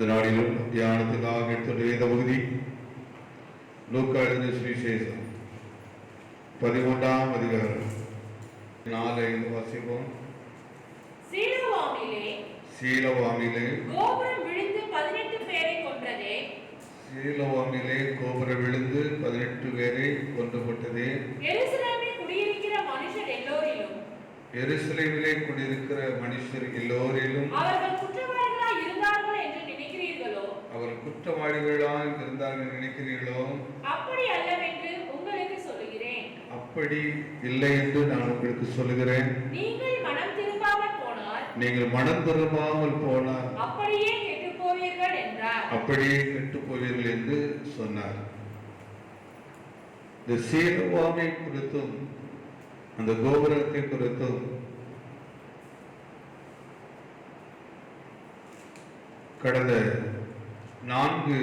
நாளிலும் தியானத்துக்காக எடுத்துள்ள வேத பகுதி லூக்கா எழுதின சுவிசேஷம் 13ஆம் அதிகாரம் 4-5 வாசிப்போம். சீலோவாமிலே கோபுரம் விழுந்து 18 பேரை கொன்றதே. சீலோவாமிலே கோபுரம் விழுந்து 18 பேரை கொன்றப்பட்டதே. எருசலேமிலே குடியிருக்கிற மனுஷர் எல்லோரிலும் அவர்கள் குற்றவாளிகளாய் இருந்தார்கள் என்று நினைக்கிறீர்களோ? அப்படி அல்லவென்று உங்களுக்கு சொல்லுகிறேன். அப்படி இல்லை என்று நான் உங்களுக்கு சொல்லுகிறேன். நீங்கள் மனம் திரும்பாமல் போனார் அப்படியே கெட்டுப் போவீர்கள் என்றார். அப்படியே கெட்டுப் போவீர்கள் என்று சொன்னார். இந்த சீலோவாமை குறித்தும் அந்த கோபுரத்தை குறித்தும் கடந்த 4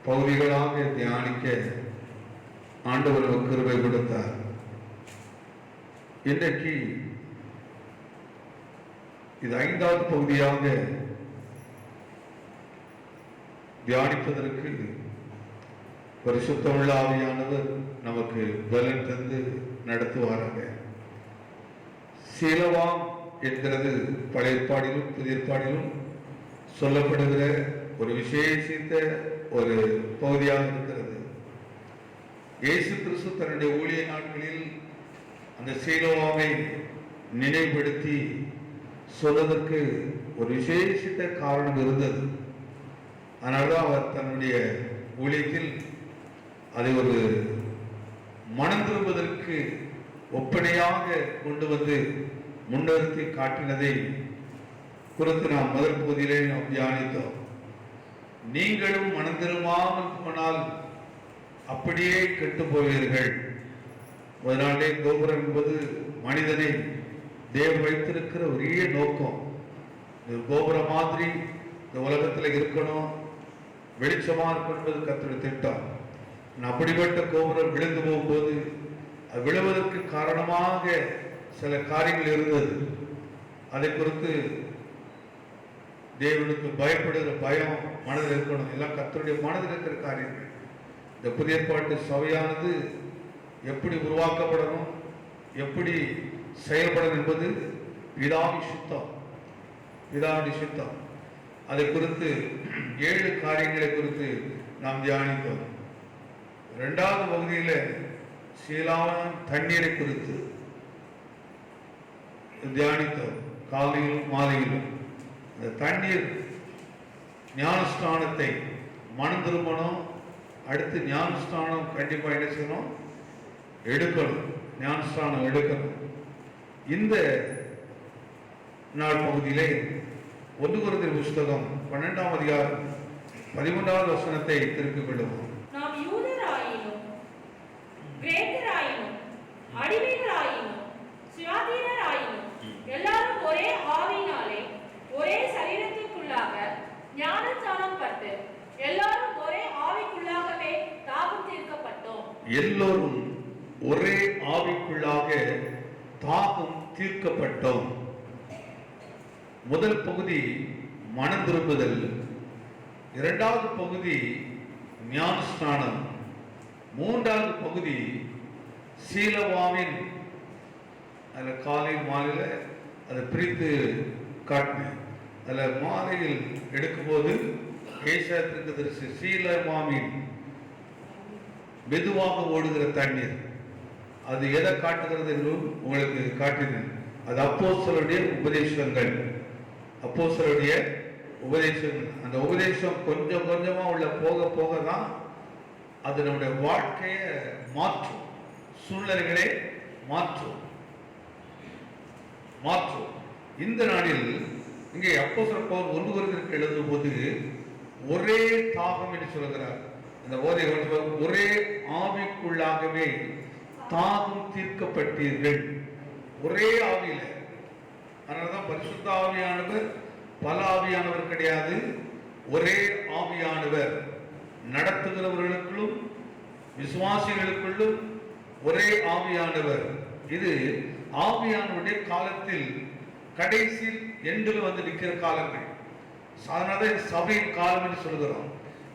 பகுதிகளாக தியானிக்க ஆண்டவர் கிருபை கொடுத்தார். இன்றைக்கு இது 5வது பகுதியாக தியானிப்பதற்கு பரிசுத்த ஆவியானவர் நமக்கு பலன் தந்து நடத்துவாராக. சீலோவாம் என்கிறது பழைய ஏற்பாடிலும் புதிய ஏற்பாடிலும் சொல்லப்படுகிற ஒரு விசேஷித்த ஒரு பகுதியாக இருக்கிறது. இயேசு கிறிஸ்து தன்னுடைய ஊழிய நாட்களில் அந்த சீலோவாமை நினைவுபடுத்தி சொல்வதற்கு ஒரு விசேஷித்த காரணம் இருந்தது. அதனால்தான் அவர் தன்னுடைய ஊழியத்தில் அதை ஒரு மனம் திரும்புவதற்கு ஒப்பனையாக கொண்டு வந்து முன்னிறுத்தி காட்டினதை குறித்து நாம் முதல் பகுதியிலே நாம் தியானித்தோம். நீங்களும் மனம் திரும்பாமல் போனால் அப்படியே கெட்டு போவீர்கள். அதனாலே கோபுரம் என்பது மனிதனை தேவன் வைத்திருக்கிற ஒரே நோக்கம். கோபுரம் மாதிரி இந்த உலகத்தில் இருக்கணும், வெளிச்சமா இருக்கணும் என்பது கர்த்தருடைய திட்டம். அப்படிப்பட்ட கோபுரம் விழுந்து போகும்போது அது விழுவதற்கு காரணமாக சில காரியங்கள் இருந்தது. அதை குறித்து தேவனுக்கு பயப்படுகிற பயம் மனதில் இருக்கணும். எல்லாம் கர்த்தருடைய மனதில் இருக்கிற காரியங்கள். இந்த புதிய ஏற்பாட்டு சபையானது எப்படி உருவாக்கப்படணும், எப்படி செயல்படணும் என்பது பிதாவின் சித்தம். அதை குறித்து 7 காரியங்களை குறித்து நாம் தியானித்தோம். 2வது பகுதியில் சீலோவாம் தண்ணீரை குறித்து தியானித்தோம். காலையிலும் மாலையிலும் இந்த தண்ணீர் ஞானஸ்தானத்தை மனம் திரும்பணும். அடுத்து ஞானஸ்தானம் கண்டிப்பாக என்ன செய்யணும்? எடுக்கணும். ஞானஸ்தானம் எடுக்கணும். இந்த நாள் பகுதியிலே 1 கொரிந்தியர் புஸ்தகம் 12ஆம் அதிகாரம் 13வது வசனத்தை திருப்பிக் கொள்ளுவோம். நாம் யூதராயினும் கிரேக்கராயினும் அடிமைகளாயினும் சுயாதீனராயினும் எல்லாரும் ஒரே ஆவியினாலே ஒரே சரீரத்திற்குள்ளாக ஞானஸ்நானம் பட்டு எல்லாரும் ஒரே ஆவிக்குள்ளாகவே தாகம் தீர்க்கப்பட்டோம். எல்லோரும் ஒரே ஆவிக்குள்ளாக தாகம் தீர்க்கப்பட்டோம். முதல் பகுதி மனம் திரும்புதல், 2வது பகுதி ஞானஸ்நானம், 3வது பகுதி சீலோவாமின் அதில் காலை மாலையில் அதை பிரித்து காட்டினேன். அதில் மாலையில் எடுக்கும்போது ஏசாயாவிற்கு சீலோவாமின் மெதுவாக ஓடுகிற தண்ணீர் அது எதை காட்டுகிறது என்றும் உங்களுக்கு காட்டினேன். அது அப்போஸ்தலருடைய உபதேசங்கள். அந்த உபதேசம் கொஞ்சம் கொஞ்சமா உள்ள போக போக தான் அது நம்முடைய வாழ்க்கையை மாற்றும், சூழ்நிலைகளை மாற்றும். இந்த நாளில் இங்கே அப்போஸ்தலர் பவுல் 1 கொரிந்தியருக்கு எழுதும் போது ஒரே தாகம் என்று சொல்கிறார். அந்த ஒரே ஆவிக்குள்ளாகவே தாகம் தீர்க்கப்பட்டீர்கள். ஒரே ஆவியில. அதனால்தான் பரிசுத்த ஆவியானவர் பல ஆவியானவர் கிடையாது, ஒரே ஆவியானவர். நடத்துகிறவர்களுக்குள்ளும் விசுவாசிகளுக்குள்ளும் ஒரே ஆவியானவர். இது ஆவியானவருடைய காலத்தில் கடைசி எண்டில் வந்து நிற்கிற காலங்கள். அதனால சபையின் காலம் என்று சொல்கிறோம்.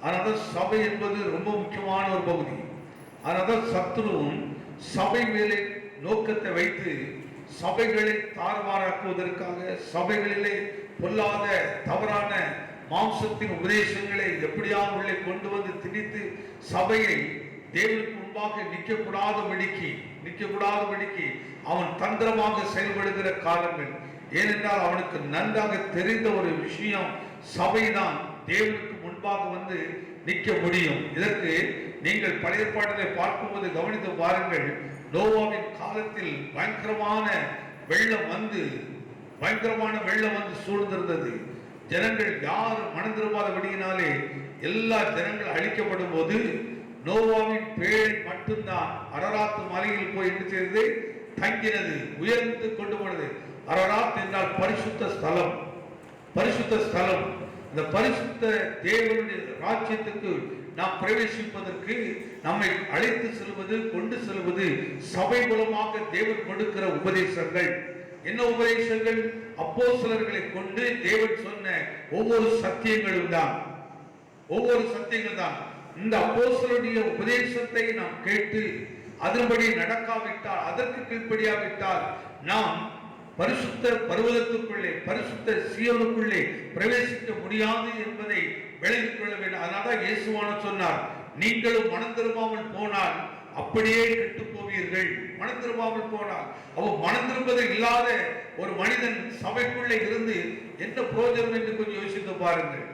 அதனால சபை என்பது ரொம்ப முக்கியமான ஒரு பகுதி. அதனால சத்துருவும் சபை மேலே நோக்கத்தை வைத்து சபைகளை தாறுமாறாக்குவதற்காக, சபைகளிலே பொல்லாத தவறான மாம்சத்தின் உபதேசங்களை எப்படியாவது உள்ளே கொண்டு வந்து திணித்து சபையை தேவனுக்கு முன்பாக நிற்கக்கூடாதபடிக்கு அவன் தந்திரமாக செயல்படுகிற காலங்கள். ஏனென்றால் அவனுக்கு நன்றாக தெரிந்த ஒரு விஷயம், சபைதான் தேவனுக்கு முன்பாக வந்து நிற்க முடியும். இதற்கு நீங்கள் பழைய ஏற்பாட்டிலே பார்க்கும்போது கவனித்து பாருங்கள். நோவாவின் காலத்தில் பயங்கரமான வெள்ளம் வந்து சூழ்ந்திருந்தது. ஜனங்கள் யாரும் மனம் திரும்பாதபடியினாலே எல்லா ஜனங்கள் அழிக்கப்படும் போது நோவாவின் பேழை மட்டும்தான் அரராத் மலையில் போய் என்ன செய்தது? தங்கினது, உயர்ந்து கொண்டு போனது. அரராத் என்றால் பரிசுத்த ஸ்தலம். இந்த பரிசுத்த தேவனுடைய ராஜ்யத்துக்கு நாம் பிரவேசிப்பதற்கு நம்மை அழைத்து செல்வது, கொண்டு செல்வது சபை மூலமாக தேவன் கொடுக்கிற உபதேசங்கள். என்ன உபதேசங்கள்? அப்போஸ்தலர்களை கொண்டு தேவன் சொன்ன ஒவ்வொரு சத்தியங்களும் தான். இந்த அப்போஸ்தலருடைய உபதேசத்தை நாம் கேட்டு அதன்படி நடக்காவிட்டால், அதற்கு கீழ்ப்படியாவிட்டால் நாம் பரிசுத்த பர்வதத்துக்குள்ளே, பரிசுத்த சீயோனுக்குள்ளே பிரவேசிக்க முடியாது என்பதை விளங்கிக் கொள்ள வேண்டும். அதனால இயேசுவான சொன்னார், நீங்களும் மனம் திரும்பாமல் போனால் அப்படியே கெட்டு போவீர்கள். மனம் திரும்பாமல் போனால், மனம் திரும்பது இல்லாத ஒரு மனிதன் சபைக்குள்ளே இருந்து என்ன பிரயோஜனம் என்று கொஞ்சம் யோசித்து பாருங்கள்.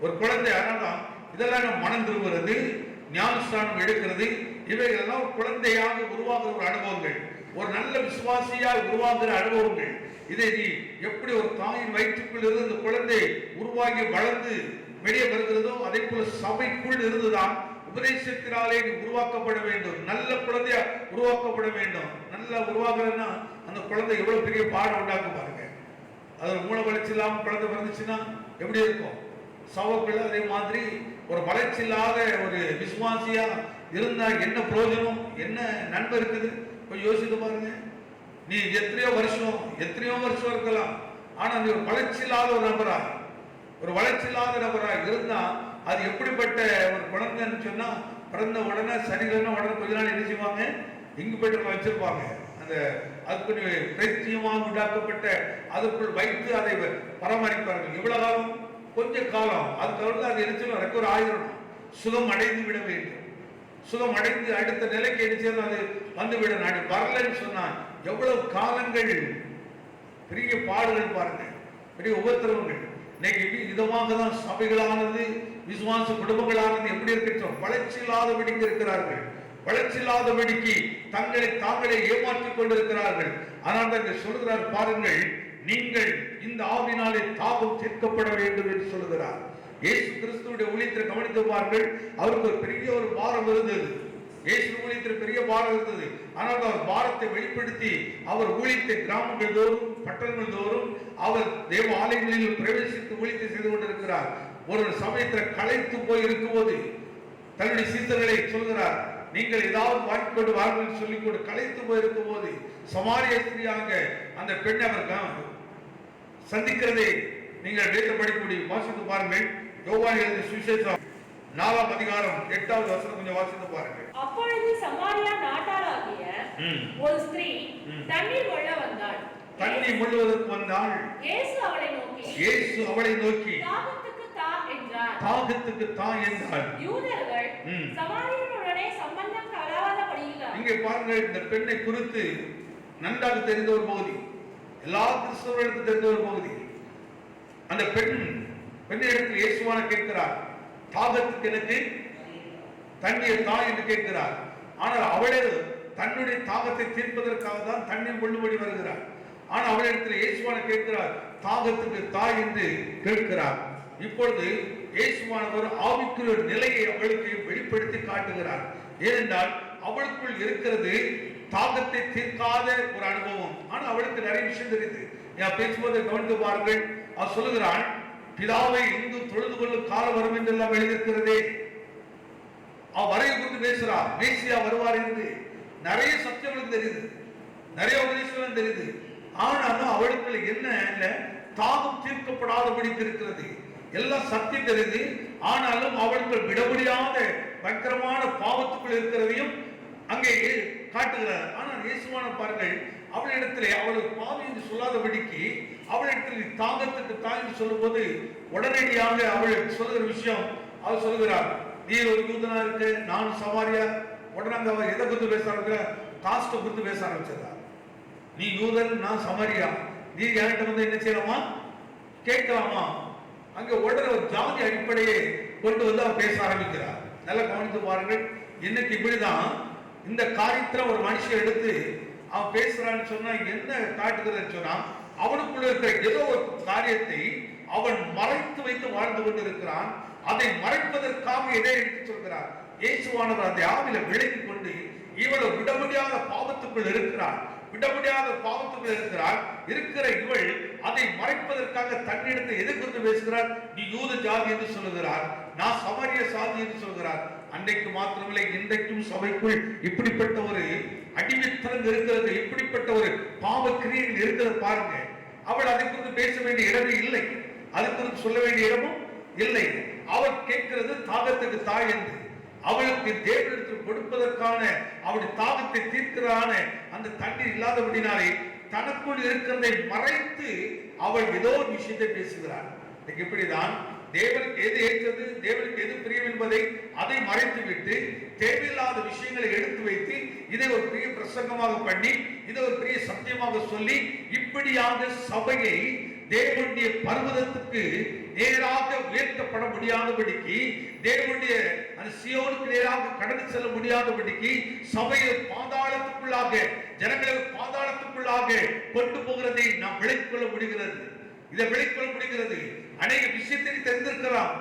ஒரு குழந்தை, அதனால்தான் இதெல்லாம் மனம் திரும்புறது, ஞானஸ்தானம் எடுக்கிறது, இவைகளெல்லாம் குழந்தையாக உருவாகிற ஒரு அனுபவங்கள், ஒரு நல்ல விசுவாசியாக உருவாகிற அனுபவங்கள். இதை நீ எப்படி ஒரு தாயின் வயிற்றுக்குள் இருந்து இந்த குழந்தை உருவாகி வளர்ந்து வெளியே வருகிறதோ அதே போல சபைக்குள் இருந்துதான் உபதேசத்தினாலே உருவாக்கப்பட வேண்டும். நல்ல குழந்தையா உருவாக்கப்பட வேண்டும். நல்லா உருவாகலன்னா அந்த குழந்தை எவ்வளவு பெரிய பாடம் உண்டாக்கும் பாருங்க. அது மூல வளர்ச்சி இல்லாம குழந்தை பிறந்துச்சுன்னா எப்படி இருக்கும்? சபைக்குள்ள அதே மாதிரி ஒரு வளர்ச்சி இல்லாத ஒரு விசுவாசியா இருந்தா என்ன பிரயோஜனம், என்ன நன்மை இருக்குது? கொஞ்சம் யோசித்து பாருங்க. நீ எத்தனையோ வருஷம் இருக்கலாம், ஆனா நீ ஒரு வளர்ச்சி இல்லாத நபராய் இருந்தா அது எப்படிப்பட்ட ஒரு குழந்தைன்னு சொன்னா, பிறந்த உடனே சனிக்கிழமை உடனே கொஞ்ச நாள் என்ன செய்வாங்க, இங்குபேட்டர்ல வச்சிருப்பாங்க. அந்த அதுக்கு பிரத்தியமாக உண்டாக்கப்பட்ட அதற்குள் வைத்து அதை பராமரிப்பார்கள். இவ்வளவு காலம், கொஞ்ச காலம், அதுக்கு அது என்ன ரெக்கவர் ஆயிரணும், சுகம் அடைந்து விட வேண்டும். சுகம் அடைந்து அடுத்த நிலைக்கு என்ன அது வந்துவிட நாடு வரலன்னு சொன்னா எவ்வளவு காலங்கள், பெரிய பாடுகள் பாருங்க, பெரிய உபத்திரவங்கள். இன்னைக்கு விதமாக தான் சபைகளானது, விசுவாச குடும்பங்களானது எப்படி இருக்கிறோம்? வளர்ச்சி இல்லாதபடிக்கு இருக்கிறார்கள். வளர்ச்சி இல்லாதபடிக்கு தாங்களே ஏமாற்றிக் கொண்டிருக்கிறார்கள். ஆனால் தான் சொல்கிறார் பாருங்கள், நீங்கள் இந்த ஆவினாலே தாகம் தீர்க்கப்பட வேண்டும் என்று சொல்கிறார். இயேசு கிறிஸ்துவுடைய ஊழியத்தை கவனித்து பாருங்கள். அவருக்கு ஒரு பெரிய ஒரு பாரம் இருந்தது. இயேசு ஊழியத்தில் பெரிய பாரம் இருந்தது. ஆனால் அவர் பாரத்தை வெளிப்படுத்தி அவர் ஊழியத்தை கிராமங்கள் தோறும், பட்டணங்கள் தோறும் அவர் தேவ ஆலயங்களில் பிரவேசித்து ஊழியத்தை செய்து கொண்டிருக்கிறார். ஒரு சமயத்தில் களைத்து போய் இருக்கும்போது தன்னுடைய சீசர்களை சொல்கிறார், நீங்கள் ஏதாவது வாங்கிக்கொண்டு வாருங்கள் சொல்லிக்கொண்டு களைத்து போய் இருக்கும் போது சமாரிய ஸ்திரீயாக அந்த பெண் அவர் சந்திக்கிறதை நீங்கள் வேத படிப்படி வாசித்து பாருங்கள். யோவான் எழுதிய சுவிசேஷம் 4ஆம் அதிகாரம் 8வது வசனம் கொஞ்சம் வாசித்து பாருங்கள். அப்பொழுது சமாரியா நாட்டாளாகிய ஒரு ஸ்திரீ தண்ணீர் மொள்ள வந்தாள். தண்ணீர் மொள்ளுவதற்கு வந்தாள். இயேசு அவளை நோக்கி தாகத்துக்கு தா என்றார். யூதர்கள் சமாரியனுடனே சம்பந்தம் கலவாதபடியினால். இங்கே பாருங்கள், இந்த பெண்ணை குறித்து நன்றாக தெரிந்த ஒரு பகுதி, எல்லா கிறிஸ்தவர்களுக்கும் தெரிந்த ஒரு பகுதி. அந்த பெண்ணிடத்தில் இயேசுவான கேட்கிறார், தாகத்துக்கு எனக்கு தண்ணீர் தா என்று கேட்கிறார். ஆனால் அவளே தன்னுடைய தாகத்தை தீர்ப்பதற்காக தான் தண்ணீர் கொள்ளும்படி வருகிறார். ஆனால் அவளிடத்தில் இயேசுவான கேட்கிறார், தாகத்துக்கு தா என்று கேட்கிறார். இப்பொழுது இயேசுவானவர் ஆவிக்குரிய நிலையை அவளுக்கு வெளிப்படுத்தி காட்டுகிறார். ஏனென்றால் அவளுக்குள் இருக்கிறது தாகத்தை தீர்க்காத ஒரு அனுபவம். ஆனால் அவளுக்கு நிறைய விஷயம் தெரியுது. பேசுவதை கவனித்து பாருங்கள். அவர் சொல்லுகிறான், பிதாவை இங்கு தொழுது கொள்ளும் காலம் வரும் என்றெல்லாம் எழுதியிருக்கிறதே. அவர் வரையை குறித்து பேசுறார், மேசியா வருவார் என்று நிறைய சத்தியங்களுக்கு தெரியுது, நிறைய உபதேசங்களும் தெரியுது. ஆனாலும் அவளுக்குள்ள என்ன தாகம் தீர்க்கப்படாதபடிக்கு இருக்கிறது. எல்லாம் சத்தியம் தெரியுது, ஆனாலும் அவர்கள் விட முடியாத பயங்கரமான பாவத்துக்குள் இருக்கிறதையும் அங்கே காட்டுகிறார். ஆனால் இயேசுவான பாருங்கள், அவளிடத்திலே அவள் பாவி என்று சொல்லாதபடிக்கு அவளிடத்தில் தாகத்துக்கு தாய் என்று சொல்லும் போது உடனடியாக அவள் சொல்லுகிற விஷயம், அவள் சொல்லுகிறார், நீ ஒரு யூதனா இருக்கு, நான் சமாரியா. உடனே அவர் எதை குறித்து பேச ஆரம்பிக்கிற, காஸ்ட்டை குறித்து பேச ஆரம்பிச்சிருந்தார். நீ யூதன், நான் சமாரியா, நீ என்கிட்ட வந்து என்ன செய்யலாமா கேட்கலாமா? அங்க உடனே ஒரு ஜாதி அடிப்படையை கொண்டு வந்து அவர் பேச ஆரம்பிக்கிறார். நல்லா கவனித்து பாருங்கள். இன்னைக்கு இப்படிதான் இந்த காரியத்துல ஒரு மனுஷன் எடுத்து அவன் பேசுறான்னு சொன்னா என்ன காட்டுகிறன்னு சொன்னா, அவனுக்குள்ள இருக்கிற ஏதோ ஒரு காரியத்தை அவன் மறைத்து வைத்து வாழ்ந்து கொண்டிருக்கிறான். அதை மறைப்பதற்காக எதை எடுத்து சொல்கிறார்? இயேசுவானவர் அந்த ஆவில விலகி கொண்டு இவள் விட முடியாத பாவத்துக்குள் இருக்கிறார், விட முடியாத பாவத்துக்குள் இருக்கிறார். இருக்கிற இவள் அதை மறைப்பதற்காக தன்னிடத்தை எதை குறித்து பேசுகிறார்? நீ யூத ஜாதி என்று சொல்லுகிறார், நான் சமாரிய சாதி என்று சொல்கிறார். அன்றைக்கு மாத்திரமில்லை, இன்றைக்கும் சபைக்குள் இப்படிப்பட்ட ஒரு அடிமைத்தனம் இருக்கிறது, இப்படிப்பட்ட ஒரு பாவ கிரியைகள் இருக்கிறது. பாருங்க, அவள் அதை குறித்து பேச வேண்டிய இடமே இல்லை, அது குறித்து சொல்ல வேண்டிய இடமும் இல்லை. அவள் கேட்கிறது தாகத்துக்கு தாய் என்று. அவளுக்கு தேவனிடத்தில் கொடுப்பதற்கான அவளுடைய தாகத்தை தீர்க்கிறான அந்த தண்ணீர் இல்லாதபடினாலே தனக்குள் இருக்கிறதை மறைத்து அவள் ஏதோ ஒரு விஷயத்தை பேசுகிறாள். இப்படிதான் தேவனுக்கு எது ஏற்றது, தேவனுக்கு எது பிரியம் என்பதை அதை மறைத்து விட்டு தேவையில்லாத விஷயங்களை எடுத்து வைத்து இதை ஒரு பெரிய பிரசங்கமாக பண்ணி இதை ஒரு பெரிய சத்தியமாக சொல்லி இப்படியாக சபையை தேவனுடைய பர்வதத்துக்கு நேராக உயர்த்தப்பட முடியாதபடிக்கு, தேவனுடைய அந்த சீயோனுக்கு நேராக கடந்து செல்ல முடியாதபடிக்கு சபையை பாதாளத்துக்குள்ளாக, ஜனங்களை பாதாளத்துக்குள்ளாக கொண்டு போகிறதை நாம் விளக்கிக் கொள்ள முடிகிறது. இதை விளக்கிக் கொள்ள முடிகிறது. அநேக விஷயத்தை தெரிந்திருக்கிறார்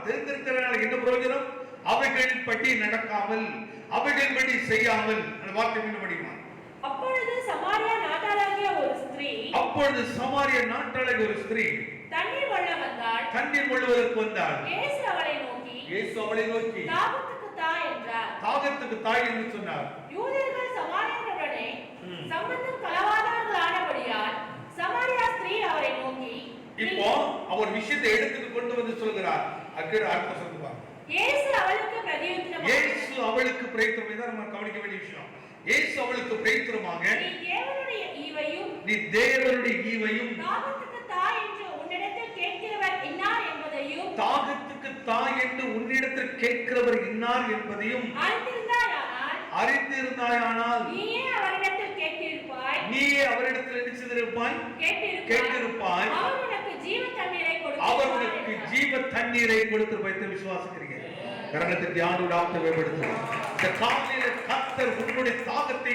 என்ன பிரயோஜனம்? அவைகளின் படி நடக்காமல், அவைகளின் படி செய்யாமல். அந்த வார்த்தை மீண்டும் படிமா. அப்பொழுது சமாரியா நாட்டாளாகிய ஒரு ஸ்திரீ தண்ணீர் கொள்ள வந்தாள். தண்ணீர் கொள்வதற்கு வந்தாள். இயேசு அவளை நோக்கி தாகத்துக்கு தாய் என்று சொன்னார். யூதர்கள் சமாரியர்களுடனே சம்பந்தம் கலவாதவர்களானபடியால் சமாரியா ஸ்திரீ அவரை நோக்கி, இப்போ அவர் விஷயத்தை எடுத்துட்டு கொண்டு வந்து சொல்கிறார். அர்த்தம் சொல்லுவா. இயேசு அவளுக்கு பிரதியுத்தரமாக, இயேசு அவளுக்கு பிரதியுத்தரமாக, இதான் நம்ம கவனிக்க வேண்டிய விஷயம். இயேசு அவளுக்கு பிரதியுத்தரமாக, நீ தேவனுடைய ஈவையும் தாகத்துக்கு தாய் என்று உன்னிடத்தில் கேட்கிறவர் இன்னார் என்பதையும் அறிந்திருந்தாயானால் நீயே அவரிடத்தில் கேட்டிருப்பாய். அவர் உனக்கு ஜீவ தண்ணீரை கொடுத்திருப்பாய். விசுவாசிக்கிறீங்க? கரணத்தை ஆண்டவராக வெளிப்படுத்தும். இந்த காலையில கர்த்தர் உங்களுடைய தாகத்தை,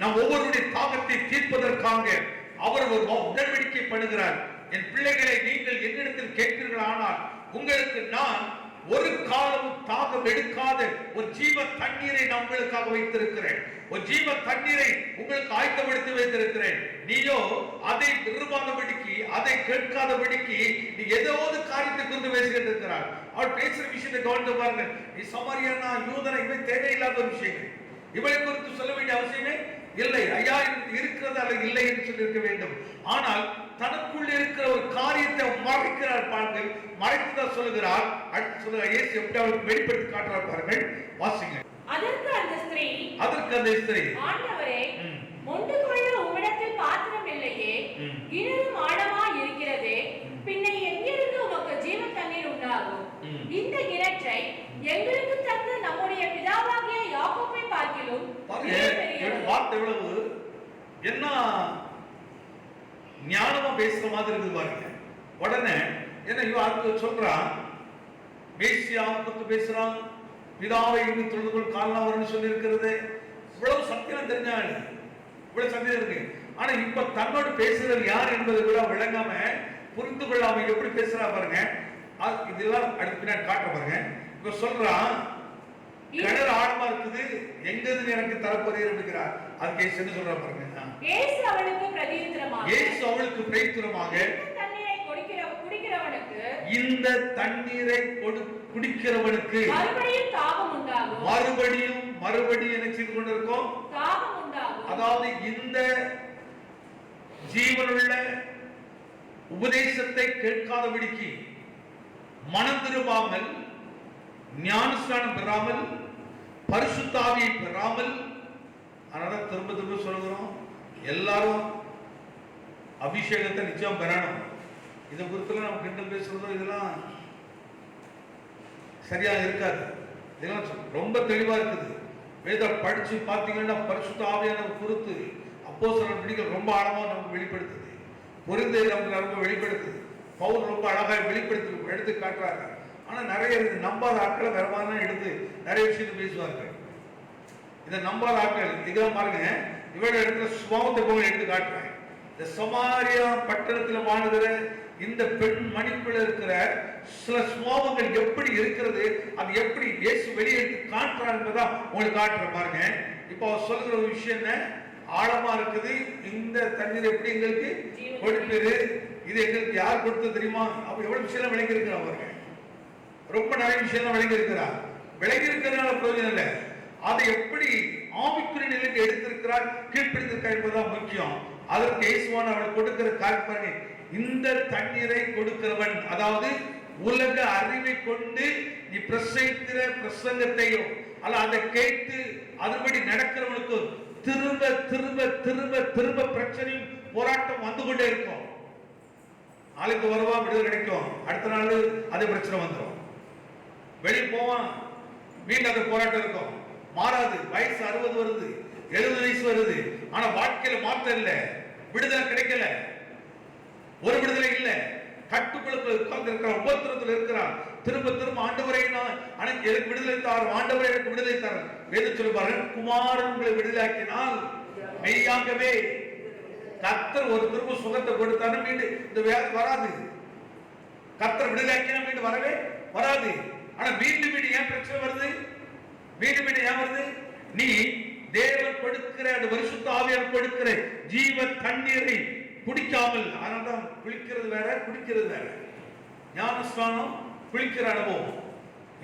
நாம் ஒவ்வொருடைய தாகத்தை தீர்ப்பதற்காக அவர் ஒரு உடன்படிக்கை பண்ணுகிறார். என் பிள்ளைகளை, நீங்கள் என்னிடத்தில் கேட்கிறீர்களானால் உங்களுக்கு நான் ஒரு காலமும் தாகம் எடுக்காத ஒரு ஜீவ தண்ணீரை நான் உங்களுக்காக வைத்திருக்கிறேன். ஒரு ஜீவ தண்ணீரை உங்களுக்கு ஆயத்தப்படுத்தி வைத்திருக்கிறேன். நீயோ அதை விரும்பாதபடிக்கு, அதை கேட்காதபடிக்கு நீ ஏதோ ஒரு காரியத்தை குறித்து பேசிக்கிட்டு இருக்கிறார். அவள் பேசுற விஷயத்தை கவனித்து பாருங்க. நீ சமாரியானா, யூதனா, இவை தேவையில்லாத விஷயங்கள். இவளை குறித்து சொல்ல வேண்டிய அவசியமே இல்லை. ஐயா இருக்கிறது அல்லது இல்லை என்று சொல்லி இருக்க வேண்டும். ஆனால் தனக்குள் இருக்கிற ஒரு காரியத்தை மறைக்கிறார். பாருங்கள், மறைத்துதான் சொல்லுகிறார். அடுத்து சொல்லுகிறார், இயேசு எப்படி அவளுக்கு வெளிப்படுத்தி காட்டுறார் பாருங்கள். வாசிங்க. அதற்கு அந்த ஸ்திரீ, ஆண்டவரே, மொண்டு கொள்ள உம்மிடத்தில் பாத்திரம் இல்லையே, கிணறும் ஆழமாய் இருக்கிறதே, பின்ன எங்கிருந்து உமக்கு ஜீவ தண்ணீர் உண்டாகும்? இந்த கிணற்றை எங்களுக்கு தந்து நம்முடைய பிதாவாகிய யாக்கோபை பார்க்கிலும் வார்த்தை எவ்வளவு என்ன ஞானமா பேசுற மாதிரி இருக்குது பாருங்க. உடனே என்ன இவன் சொல்றான், மேசியா பத்தி பேசுறான், பிதாவை இன்னும் தொழுதுகொள் காரணம் வரும்னு சொல்லி இருக்கிறது. இவ்வளவு சத்தியம் தெரிஞ்சாங்க, இவ்வளவு சத்தியம் இருக்கு. ஆனா இப்ப தன்னோடு பேசுறது யார் என்பதை கூட விளங்காம, புரிந்து கொள்ளாம எப்படி பேசுறா பாருங்க. இதெல்லாம் அடுத்து பின்னாடி காட்ட பாருங்க. இப்ப சொல்றான், கிணறு ஆழமா இருக்குது, எங்கிருந்து எனக்கு தரப்போறீர் என்கிறார். அதுக்கு இயேசு என்ன சொல்றா பாருங்க. இயேசு அவளுக்கு பிரதியுத்தரமாக, இந்த தண்ணீரை குடிக்கிறவனுக்கு மறுபடியும் என்ன செய்து கொண்டிருக்கோம்? தாகம் உண்டாகும். அதாவது இந்த ஜீவனுள்ள உபதேசத்தை கேட்காதபடிக்கு, மனம் திரும்பாமல், ஞானஸ்நானம் பெறாமல், பரிசுத்த ஆவியை பெறாமல், அதனால திரும்ப திரும்ப சொல்கிறோம், எல்லாரும் அபிஷேகத்தை நிச்சயம் பெறணும். இதை குறித்து நம்ம கிண்டல் பேசுறதோ இதெல்லாம் சரியா இருக்காது. இதெல்லாம் ரொம்ப தெளிவா இருக்குது. வேத படிச்சு பார்த்தீங்கன்னா பரிசுத்த ஆவியானவர் குறித்து அப்போஸ்தலர் நடவடிக்கைகள் ரொம்ப ஆழமா நமக்கு வெளிப்படுத்துது. பொரிந்து நமக்கு ரொம்ப வெளிப்படுத்துது. பவுல் ரொம்ப அழகாக வெளிப்படுத்தி எடுத்து காட்டுறாங்க. ஆனா நிறைய நம்பாத ஆட்களை வேற மாதிரி எடுத்து நிறைய விஷயத்தை பேசுவாங்க. இதை நம்பாத ஆட்கள் இதெல்லாம் பாருங்க, இவட இடத்துல சுபாவத்தை போக எடுத்து காட்டுறாங்க. இந்த சமாரியா பட்டணத்தில் வாழ்கிற இந்த பெண் மணிக்குள்ள இருக்கிற சில சுபாவங்கள் எப்படி இருக்கிறது, அது எப்படி இயேசு வெளியெடுத்து காட்டுறார் என்பதா உங்களுக்கு காட்டுற பாருங்க. இப்போ சொல்லுகிற ஒரு விஷயம் என்ன, ஆழமா இருக்குது. இந்த தண்ணீர் எப்படி எங்களுக்கு கொடுப்பது, இது எங்களுக்கு யார் கொடுத்தது தெரியுமா? அப்ப எவ்வளவு விஷயம் விளங்கி இருக்கிறார் பாருங்க. ரொம்ப நிறைய விஷயம் விளங்கி இருக்கிறார். விளங்கி இருக்கிறதுனால பிரயோஜனம் இல்லை, அதை எப்படி ஆவிக்குரிய நிலைக்கு எடுத்திருக்கிறார், கீழ்ப்படுத்திருக்கார் என்பதுதான் முக்கியம். அதற்கு இயேசுவான் அவள் கொடுக்கிற காரணம், இந்த தண்ணீரை கொடுக்கிறவன், அதாவது உலக அறிவை கொண்டு நீ பிரசங்கிக்கிற பிரசங்கத்தையும் அல்ல அதை கேட்டு அதுபடி நடக்கிறவனுக்கு திரும்ப திரும்ப திரும்ப திரும்ப பிரச்சனையும் போராட்டம் வந்து கொண்டே இருக்கும். நாளைக்கு வருவா விடுதலை கிடைக்கும், அடுத்த நாள் அதே பிரச்சனை வந்துடும். வெளியே போவான், மீண்டும் அந்த போராட்டம் இருக்கும், மாறாது. வயசு 60 வருது, 70 வயசு வருது, ஆனா வாழ்க்கையில மாற்றம் இல்லை, விடுதலை கிடைக்கல, ஒரு விடுதலை இல்லை. கட்டுக்குள்ள உட்கார்ந்து இருக்கிறான், உபத்திரத்தில் இருக்கிறான். திரும்ப திரும்ப ஆண்டவரை நான் எனக்கு விடுதலை தார், ஆண்டவரை எனக்கு விடுதலை தார். வேதம் சொல்லுவார்கள், குமாரன் உங்களை விடுதலையாக்கினால் மெய்யாகவே கர்த்தர் ஒரு திரும்ப சுகத்தை கொடுத்தாலும் மீண்டும் இந்த வியாதி வராது. கர்த்தர் விடுதலையாக்கினா மீண்டும் வரவே வராது. ஆனா மீண்டும் மீண்டும் ஏன் பிரச்சனை வருது? மீண்டும் மீண்டும் ஏன் வருது? நீ தேவன் கொடுக்கிற அந்த பரிசுத்த ஆவியானவர் கொடுக்கிற ஜீவ தண்ணீரை குடிக்காமல், அதனால்தான் குளிக்கிறது வேற குடிக்கிறது வேற. ஞானஸ்நானம் குளிக்கிற அனுபவம்,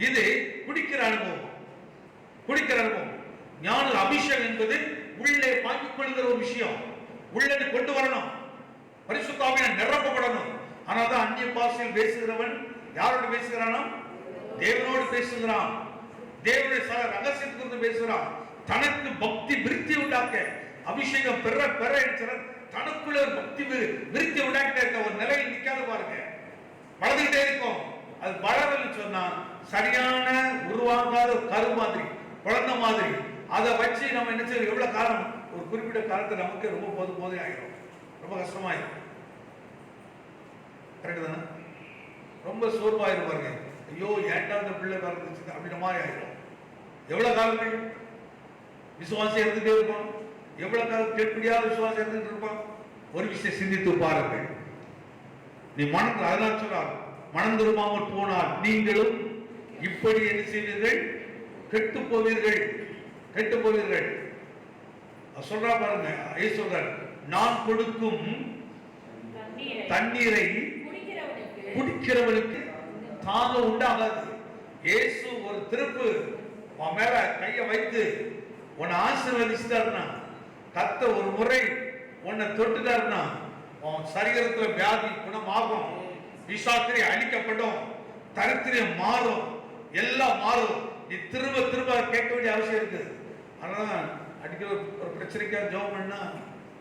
இது குடிக்கிற அனுபவம். குடிக்கிற அனுபவம், ஞான அபிஷேகம் என்பது உள்ளே வாங்கிக் கொள்கிற ஒரு விஷயம். உள்ளே கொண்டு வரணும், பரிசுத்த ஆவியானவர் நிரப்பப்படணும். ஆனால்தான் அந்நிய பாஷையில் பேசுகிறவன் யாரோடு பேசுகிறானோ தேவனோடு பேசுகிறான், தேவனுடைய ரகசியத்திலிருந்து பேசுகிறான். தனக்கு பக்தி விருத்தி உண்டாக்க அபிஷேகம் பெற பெற தனக்குள்ள ஒரு பக்தி விருத்தி உண்டாக்கிட்டே இருக்க ஒரு நிலையில் நிக்காத பாருங்க, வளர்ந்துகிட்டே இருக்கும். அது வளரன்னு சொன்னா சரியான உருவாகாத கரு மாதிரி, குழந்தை மாதிரி. அதை வச்சு நம்ம என்ன செய்யணும், எவ்வளவு காலம், ஒரு குறிப்பிட்ட காலத்தை நமக்கு ரொம்ப போதும் ஆயிடும், ரொம்ப கஷ்டமாயிடும். கரெக்ட் தானே? ரொம்ப சோர்வாயிரும் பாருங்க. ஐயோ ஏன்டா அந்த பிள்ளை பிறந்துச்சு அப்படின்ற மாதிரி ஆயிடும். எவ்வளவு காலங்கள் விசுவாசம் இருந்துட்டே இருப்போம், எவ்வளவு காலம் கேட்படியாத விசுவாசம் இருந்துட்டு இருப்போம். ஒரு விஷயம் சிந்தித்து பாருங்கள். நீ மனம், அதெல்லாம் சொல்றார், மனம் திரும்பாமல் போனால் நீங்களும் இப்படி என்ன செய்வீர்கள், கெட்டு போவீர்கள், கெட்டு போவீர்கள். சொல்றா பாருங்க, சொல்றார், நான் கொடுக்கும் தண்ணீரை குடிக்கிறவனுக்கு தாகம் உண்டாகாது. இயேசு ஒரு திருப்பு உன் மேல கையை வைத்து உன்னை ஆசீர்வதிச்சிட்டாருன்னா, கர்த்தர் ஒரு முறை உன்னை தொட்டுட்டாருன்னா உன் சரீரத்துல வியாதி குணமாகும், விசாத்திரி அழிக்கப்படும், தரித்திரம் மாறும், எல்லாம் மாறும். நீ திரும்ப திரும்ப கேட்க வேண்டிய அவசியம் இருக்குது. அதனால அடிக்கடி ஒரு பிரச்சனைக்காக ஜெபம் பண்ணா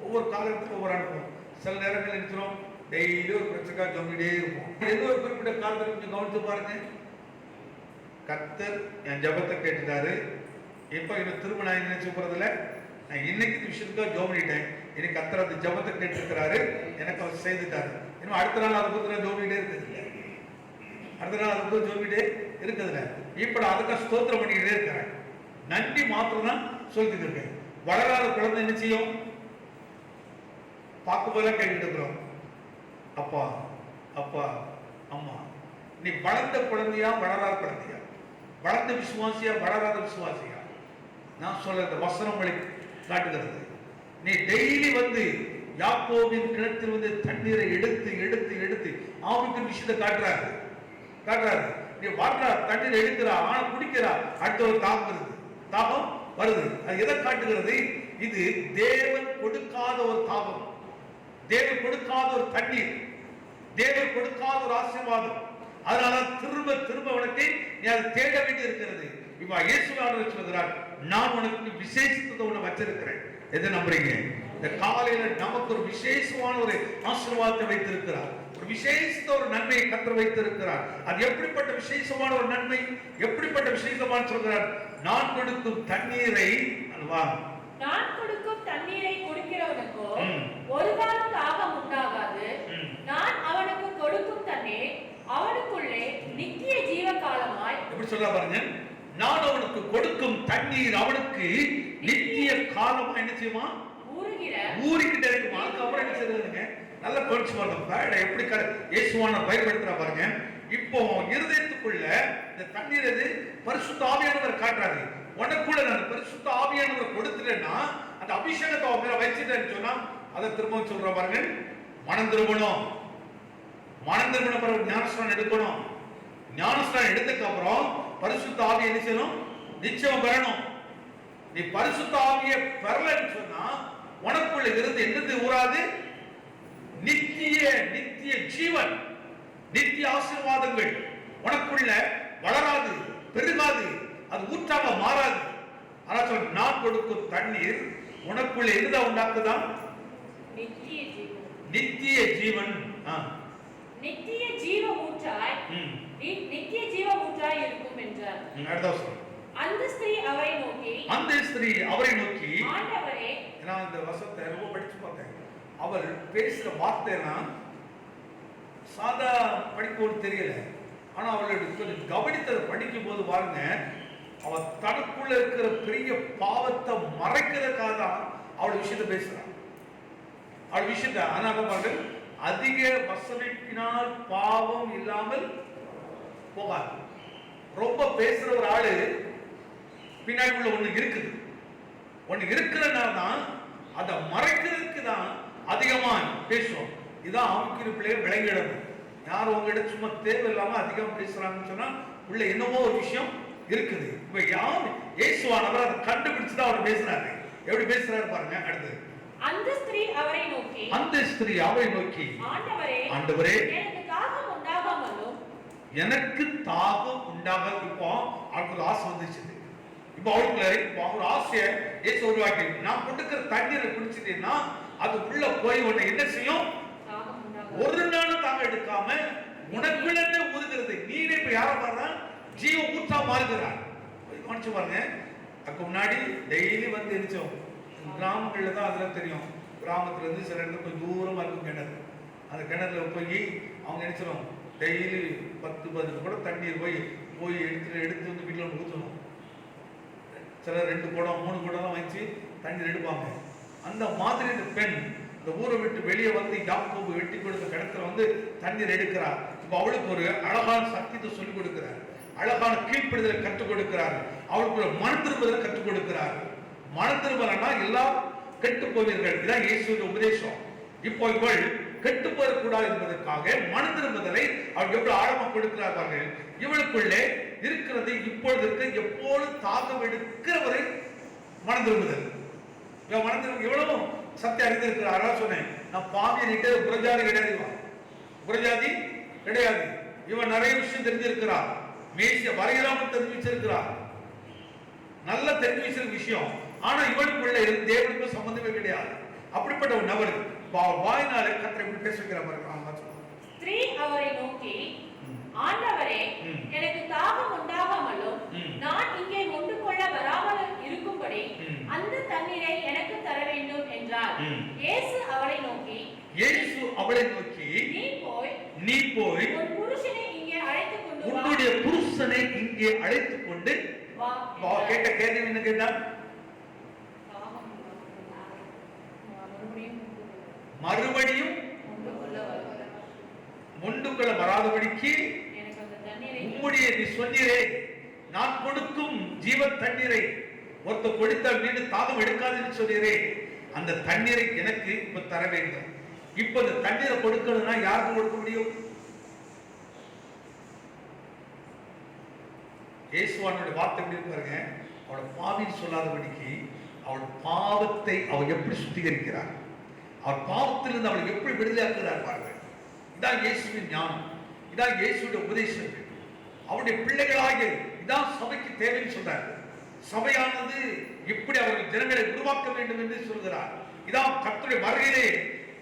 ஒவ்வொரு காலத்துக்கும் ஒவ்வொரு அனுப்பும். சில நேரங்கள் இருக்கிறோம் டெய்லி ஒரு பிரச்சனைக்காக ஜெபம் பண்ணிட்டே இருப்போம். ஏதோ ஒரு குறிப்பிட்ட காலத்தில் கொஞ்சம் கவனித்து பாருங்க, கர்த்தர் என் ஜெபத்தை கேட்டுட்டாரு. இப்ப என்ன திரும்ப நான் நினைச்சு போறதில்ல, நான் இன்னைக்கு விஷயத்துக்காக ஜெபம் பண்ணிட்டேன், இன்னைக்கு கர்த்தர் அந்த ஜெபத்தை கேட்டிருக்கிறாரு, எனக்கு அவர் செய்துட்டாரு. இன்னும் அடுத்த நாள் அதை பத்தி நான் ஜெபம் பண்ணிட்டே இருக்குது, அடுத்த நாள் அதை பத்தி ஜெபம் பண்ணிட்டே இருக்குதுல்ல. இப்ப நான் அதுக்காக ஸ்தோத்திரம் பண்ணிக்கிட்டே இருக்கிறேன், நன்றி மாத்திரம் தான் சொல்லிட்டு இருக்கேன். வளராத குழந்தை என்ன செய்யும், பார்க்கும் போதெல்லாம் கேட்டுட்டு இருக்கிறோம், அப்பா அப்பா அம்மா. நீ வளர்ந்த குழந்தையா வளராத குழந்தையா, வளர்ந்த விசுவாசியா வளராத விசுவாசியா? நான் சொல்ற வசனம் காட்டுகிறது. நீ டெய்லி வந்து யாக்கோபின் கிணத்தில் வந்து தண்ணீரை எடுத்து எடுத்து எடுத்து அவனுக்கு விஷயத்தை காட்டுறாரு காட்டுறாரு. நீ வர்றா தண்ணீரை எடுக்கிறா, ஆனா குடிக்கிறா, அடுத்த ஒரு தாகம் வருது, தாகம் வருது. அது எதை காட்டுகிறது? இது தேவன் கொடுக்காத ஒரு தாகம், தேவன் கொடுக்காத ஒரு தண்ணீர், தேவன் கொடுக்காத ஒரு ஆசீர்வாதம். அதனால திரும்ப திரும்ப உனக்கு நீ அதை தேட வேண்டி இருக்கிறது. இப்ப இயேசுவானவர் சொல்கிறார், நான் உனக்கு விசேஷத்தை ஒண்ணு வச்சிருக்கிறேன். எதை நம்புறீங்க? இந்த காலையில நமக்கு ஒரு விசேஷமான ஒரு ஆசீர்வாதத்தை வைத்திருக்கிறார். ஒரு விசேஷத்த ஒரு நன்மையை கர்த்தர் வைத்திருக்கிறார். அது எப்படிப்பட்ட விசேஷமான ஒரு நன்மை, எப்படிப்பட்ட விசேஷமான சொல்கிறார், நான் கொடுக்கும் தண்ணீரை அல்வா, நான் கொடுக்கும் தண்ணீரை குடிக்கிறவனுக்கோ ஒரு காலம் தாகம் உண்டாகாது. நான் அவனுக்கு கொடுக்கும் தண்ணீர் அவனுக்குள்ளே நித்திய ஜீவ காலமாய். எப்படி சொல்ல பாருங்க, நான் அவனுக்கு கொடுக்கும் தண்ணீர் அவனுக்கு நித்திய காலமாய் என்ன செய்யுமா? ஊறிக்கிட்டே இருக்குமா. அதுக்கப்புறம் என்ன செய்யுதுங்க? நல்ல படிச்சு பாருங்க எப்படி இயேசுவான பயன்படுத்துறா பாருங்க. இப்போ இருதயத்துக்குள்ள இந்த தண்ணீர் எது? பரிசுத்த ஆவியானவர் காட்டுறாரு. உனக்குள்ள நான் பரிசுத்த ஆவியானவர் கொடுத்துட்டேன்னா, அந்த அபிஷேகத்தை அவன் மேல வச்சுட்டேன்னு சொன்னா, அதை திரும்ப சொல்ற பாருங்க, மனம் திரும்பணும். மனம் திரும்பின பிறகு ஞானஸ்நானம் எடுக்கணும். ஞானஸ்நானம் எடுத்ததுக்கு அப்புறம் பரிசுத்த ஆவியை என்ன செய்யணும்? நிச்சயம் பெறணும். நீ பரிசுத்த ஆவியை பெறலன்னு சொன்னா உனக்குள்ள இருந்து என்னது ஊராது? நித்திய நித்திய ஜீவன், நித்திய ஆசீர்வாதங்கள் உனக்குள்ள வளராது, பெருகாது, அது ஊற்றாக மாறாது. ஆனா சொல், நான் கொடுக்கும் தண்ணீர் உனக்குள்ள எதுதா உண்டாக்குதான்? நித்திய ஜீவன். நித்திய ஜீவன், நித்திய ஜீவ ஊற்றாய், நித்திய ஜீவ ஊற்றாய் இருக்கும் என்றார். அடுத்த வசனம். அந்த ஸ்திரீ அவரை நோக்கி ஆண்டவரே, நான் இந்த வசனத்தை ரொம்ப படிச்சு பார்த்தேன். அவர் பேசுற வார்த்தைனா சாதா படிக்கவும் தெரியல. ஆனா அவளுடைய கவனித்ததை படிக்கும் போது பாருங்க, அவன் தனக்குள்ள இருக்கிற பெரிய பாவத்தை மறைக்கிறதுக்காக தான் அவள் விஷயத்தை பேசுறான். அவள் விஷயத்தை அதனால பாருங்க, அதிக வசனிப்பினால் பாவம் இல்லாமல் போகாது. ரொம்ப பேசுற ஒரு ஆளு பின்னாடி உள்ள ஒண்ணு இருக்குது. ஒண்ணு இருக்கிறதுனால தான் அதை மறைக்கிறதுக்கு தான் அதிகமா பேசுவோம். இதான் ஆவிக்குரிய பிள்ளைகள் விளங்கிடணும். யார் உங்ககிட்ட சும்மா தேவையில்லாம அதிகம் பேசுறாங்கன்னு சொன்னா உள்ள என்னவோ ஒரு விஷயம் இருக்குது. இப்ப யார் இயேசுவானவர் அதை கண்டுபிடிச்சுதான் அவர் பேசுறாரு. எப்படி பேசுறாரு பாருங்க. அடுத்து, அந்த ஸ்திரீ அவரை நோக்கி ஆண்டவரே, எனக்கு தாகம் உண்டாகாமலும். இப்போ அவருக்கு ஆசை வந்துச்சு. இப்போ அவருக்கு ஒரு ஆசையை இயேசு உருவாக்கி, நான் கொடுக்கிற தண்ணீரை குடிச்சிட்டேன்னா அது உள்ள போய் உன்னை என்ன செய்யும்? ஒரு நாளும் தாங்க எடுக்காம உனக்குள்ள ஊதுகிறது. நீனே இப்ப யார பாருங்க, ஜீவ ஊற்றா மாறுகிறார். கவனிச்சு பாருங்க. அதுக்கு முன்னாடி டெய்லி வந்து எரிச்சோம். கிராமங்கள்ல தான் அதெல்லாம் தெரியும். கிராமத்துல இருந்து சில இடத்துல கொஞ்சம் தூரமா இருக்கும் கிணறு. அந்த கிணறுல போய் அவங்க நினைச்சிடும், டெய்லி 10-15 குடம் தண்ணீர் போய் எடுத்து வந்து வீட்டில் ஊற்றணும். சில 2 குடம் 3 குடம் வச்சு தண்ணீர் எடுப்பாங்க. அந்த மாதிரி இந்த பெண் இந்த ஊரை விட்டு வெளியே வந்து யாக்கோபு வெட்டி கொடுத்த கிணத்துல வந்து தண்ணீர் எடுக்கிறார். இப்ப அவளுக்கு ஒரு அழகான சத்தியத்தை சொல்லிக் கொடுக்கிறார். அழகான கீழ்ப்படுதலை கற்றுக் கொடுக்கிறார். அவளுக்கு ஒரு மன திரும்புதலை கற்றுக் கொடுக்கிறார். மன திரும்பலன்னா எல்லாம் கெட்டு போவீர்கள். இதான் இயேசுவின் உபதேசம். இப்போ இவள் கெட்டு போகக்கூடாது என்பதற்காக மன திரும்புதலை அவள் எவ்வளவு ஆழமா கொடுக்கிறார்கள். இவளுக்குள்ளே இருக்கிறது இப்பொழுது எப்போது தாகம் எடுக்கிறவரை மன திரும்புதல். மன திரும்ப எவ்வளவு சத்தியம் அறிந்திருக்கிறாரா சொன்னேன். நான் பாவியன்கிட்ட புறஜாதி கிடையாது. புறஜாதி கிடையாது. இவன் நிறைய விஷயம் தெரிஞ்சிருக்கிறார். மேசிய வரையிலாமல் தெரிஞ்சு வச்சிருக்கிறார். நல்ல தெரிஞ்சு வச்சிருக்க விஷயம். ஆனா இவனுக்குள்ள தேவனுக்கு சம்பந்தமே கிடையாது. அப்படிப்பட்ட ஒரு நபர் வாயினாலே கர்த்தர் எப்படி பேச வைக்கிறார். ஸ்திரீ அவரை நோக்கி, ஆண்டவரே, எனக்கு தாகம் உண்டாகாமலும் நான் இங்கே கொண்டு கொள்ள வராமல் இருக்கும்படி அந்த தண்ணீரை எனக்கு தர வேண்டும் என்றார். இயேசு அவளை நோக்கி, நீ போய் உன் புருஷனை இங்கே அழைத்து கொண்டு வா. உன்னுடைய புருஷனை இங்கே அழைத்து கொண்டு வா. கேட்ட கேள்வி என்ன கேட்டார்? மறுபடியும் முண்டுக்குள்ள வராதபடிக்கு உம்முடைய நீ சொன்னீரே, நான் கொடுக்கும் ஜீவ தண்ணீரை ஒருத்த கொடுத்தால் மீது தாகம் எடுக்காதுன்னு சொன்னீரே, அந்த தண்ணீரை எனக்கு இப்ப தர வேண்டும். இப்ப இந்த தண்ணீரை கொடுக்கணும்னா யாருக்கு கொடுக்க முடியும்? இயேசுவானுடைய வார்த்தை எப்படி பாருங்க. அவளோட பாவின்னு சொல்லாதபடிக்கு அவள் பாவத்தை அவள் எப்படி சுத்திகரிக்கிறார், அவள் பாவத்திலிருந்து அவளை எப்படி விடுதலையாக்குகிறார் பாருங்க. இதான் இயேசுவின் ஞானம். இதான் இயேசுடைய உபதேசம். அவருடைய பிள்ளைகளாகிய இதான் சபைக்கு தேவைன்னு சொல்றார். சபையானது இப்படி அவர்கள் ஜனங்களை உருவாக்க வேண்டும் என்று சொல்கிறார். இதான் கர்த்தருடைய வருகையிலே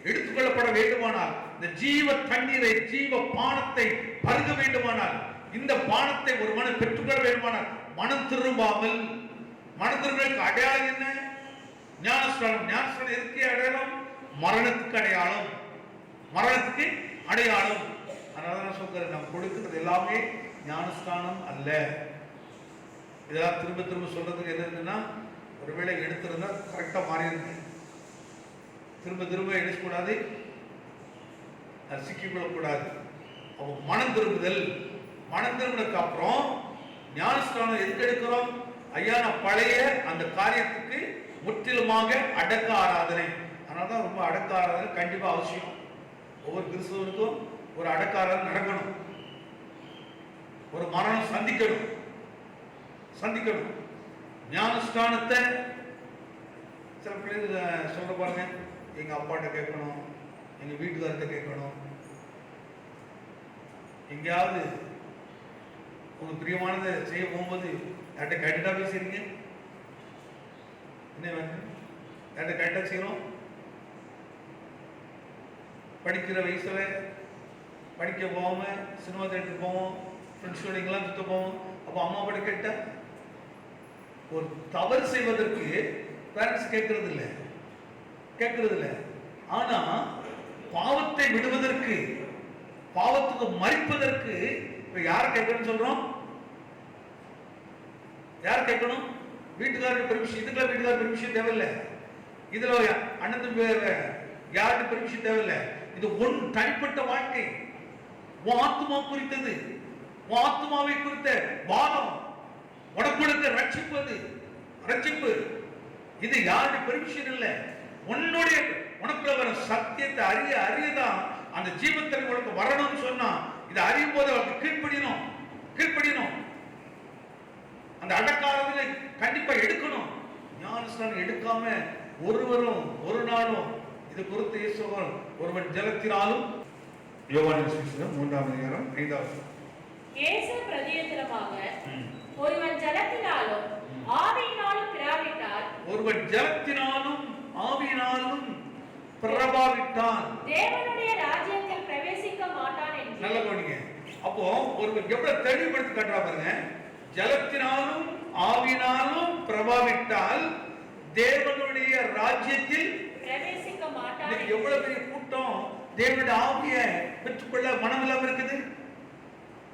எடுத்துக்கொள்ளப்பட வேண்டுமானால், இந்த ஜீவ தண்ணீரை, ஜீவ பானத்தை பருக வேண்டுமானால், இந்த பானத்தை ஒரு மனம் பெற்றுக்கொள்ள வேண்டுமானால் மனம் திரும்பாமல், மனம் திரும்புவதற்கு அடையாளம் என்ன? ஞானஸ்நானம். ஞானஸ்நானம் எதுக்கு அடையாளம்? மரணத்துக்கு அடையாளம், மரணத்துக்கு அடையாளம். அதனால நான் சொல்கிறேன், நம்ம கொடுக்கிறது எல்லாமே ஞானஸ்நானம் அல்ல. இதெல்லாம் திரும்ப திரும்ப சொல்றதுக்கு என்னன்னா, ஒருவேளை எடுத்திருந்தா கரெக்டா மாறி இருக்கு, திரும்ப திரும்ப எடுக்கக்கூடாது, சிக்கிக்கொள்ளக்கூடாது. அப்போ மனம் திரும்புதல். மனம் திரும்பினதுக்கு அப்புறம் ஞானஸ்நானம் எதுக்கு எடுக்கிறோம்? ஐயா நான் பழைய அந்த காரியத்துக்கு முற்றிலுமாக அடக்க ஆராதனை. அதனாலதான் ரொம்ப அடக்க ஆராதனை கண்டிப்பா அவசியம். ஒவ்வொரு கிறிஸ்தவனுக்கும் ஒரு அடக்க ஆராதனை நடக்கணும். ஒரு மரணம் சந்திக்கணும். ஞானஸ்நானத்தை சில பிள்ளைங்க சொல்ற பாருங்க, எங்க அப்பாட்ட கேட்கணும், எங்க வீட்டுக்கார்ட்ட கேட்கணும், எங்கேயாவது உங்க பிரியமானதை செய்ய போகும்போது யார்கிட்ட கேட்டுட்டா பேசுறீங்க? என்ன யார்கிட்ட கேட்டா செய்யறோம்? படிக்கிற வயசுல படிக்க போகாம சினிமா தேட்டருக்கு போவோம், ஃப்ரெண்ட்ஸோட எங்கெல்லாம் சுத்த போவோம். அப்போ அம்மா அப்பா கேட்ட ஒரு தவறு செய்வதற்கு பேரண்ட்ஸ் கேட்கறது இல்லை. ஆனா பாவத்தை விடுவதற்கு, பாவத்துக்கு மறிப்பதற்கு யார் கேட்கணும்னு சொல்றோம்? யார் கேட்கணும்? வீட்டுக்காரருக்கு பெர்மிஷன். இதுக்கெல்லாம் வீட்டுக்காரர் பெர்மிஷன் தேவையில்லை. இதுல அண்ணன் யாருக்கு பெர்மிஷன் தேவையில்லை. இது ஒன் தனிப்பட்ட வாழ்க்கை, உன் ஆத்மா குறித்தது, உன் ஆத்மாவை குறித்த வாதம், உனக்கு ரட்சிப்பு. இது யாருடைய பெர்மிஷன் இல்லை. உன்னுடைய உனக்குள்ள வர சத்தியத்தை அறியதான் அந்த ஜீவத்தில் உனக்கு வரணும்னு சொன்னா, இதை அறியும் போது அவருக்கு கீழ்ப்படியணும். அந்த அடக்காரங்களை கண்டிப்பா எடுக்கணும். ஞானஸ்நானம் எடுக்காம ஒருவரும் ஒரு நாளும் இது குறித்து இயேசுவால் ஒருவன் ஜலத்தினாலும், யோவானின் சுவிசேஷம் 3:5 இயேசு பிரதியுத்தரமாக, ஒருவன் ஜலத்தினாலும் ஆவியினாலும் பிராவிட்டால், ஒருவன் ஜலத்தினாலும் ஆவியினாலும் பிரபாவிட்டான் தேவனுடைய ராஜ்யத்தில் பிரவேசிக்க மாட்டான் என்று. நல்ல கவனிங்க. அப்போ ஒருவன் எவ்வளவு தெளிவுபடுத்தி காட்டுறா பாருங்க. ஜலத்தினாலும் ஆவியினாலும் பிரபாவிட்டால் தேவனுடைய ராஜ்யத்தில் பிரவேசிக்க மாட்டான். எவ்வளவு பெரிய கூட்டம் தேவனுடைய ஆவியை பெற்றுக்கொள்ள மனம் இல்லாம இருக்குது.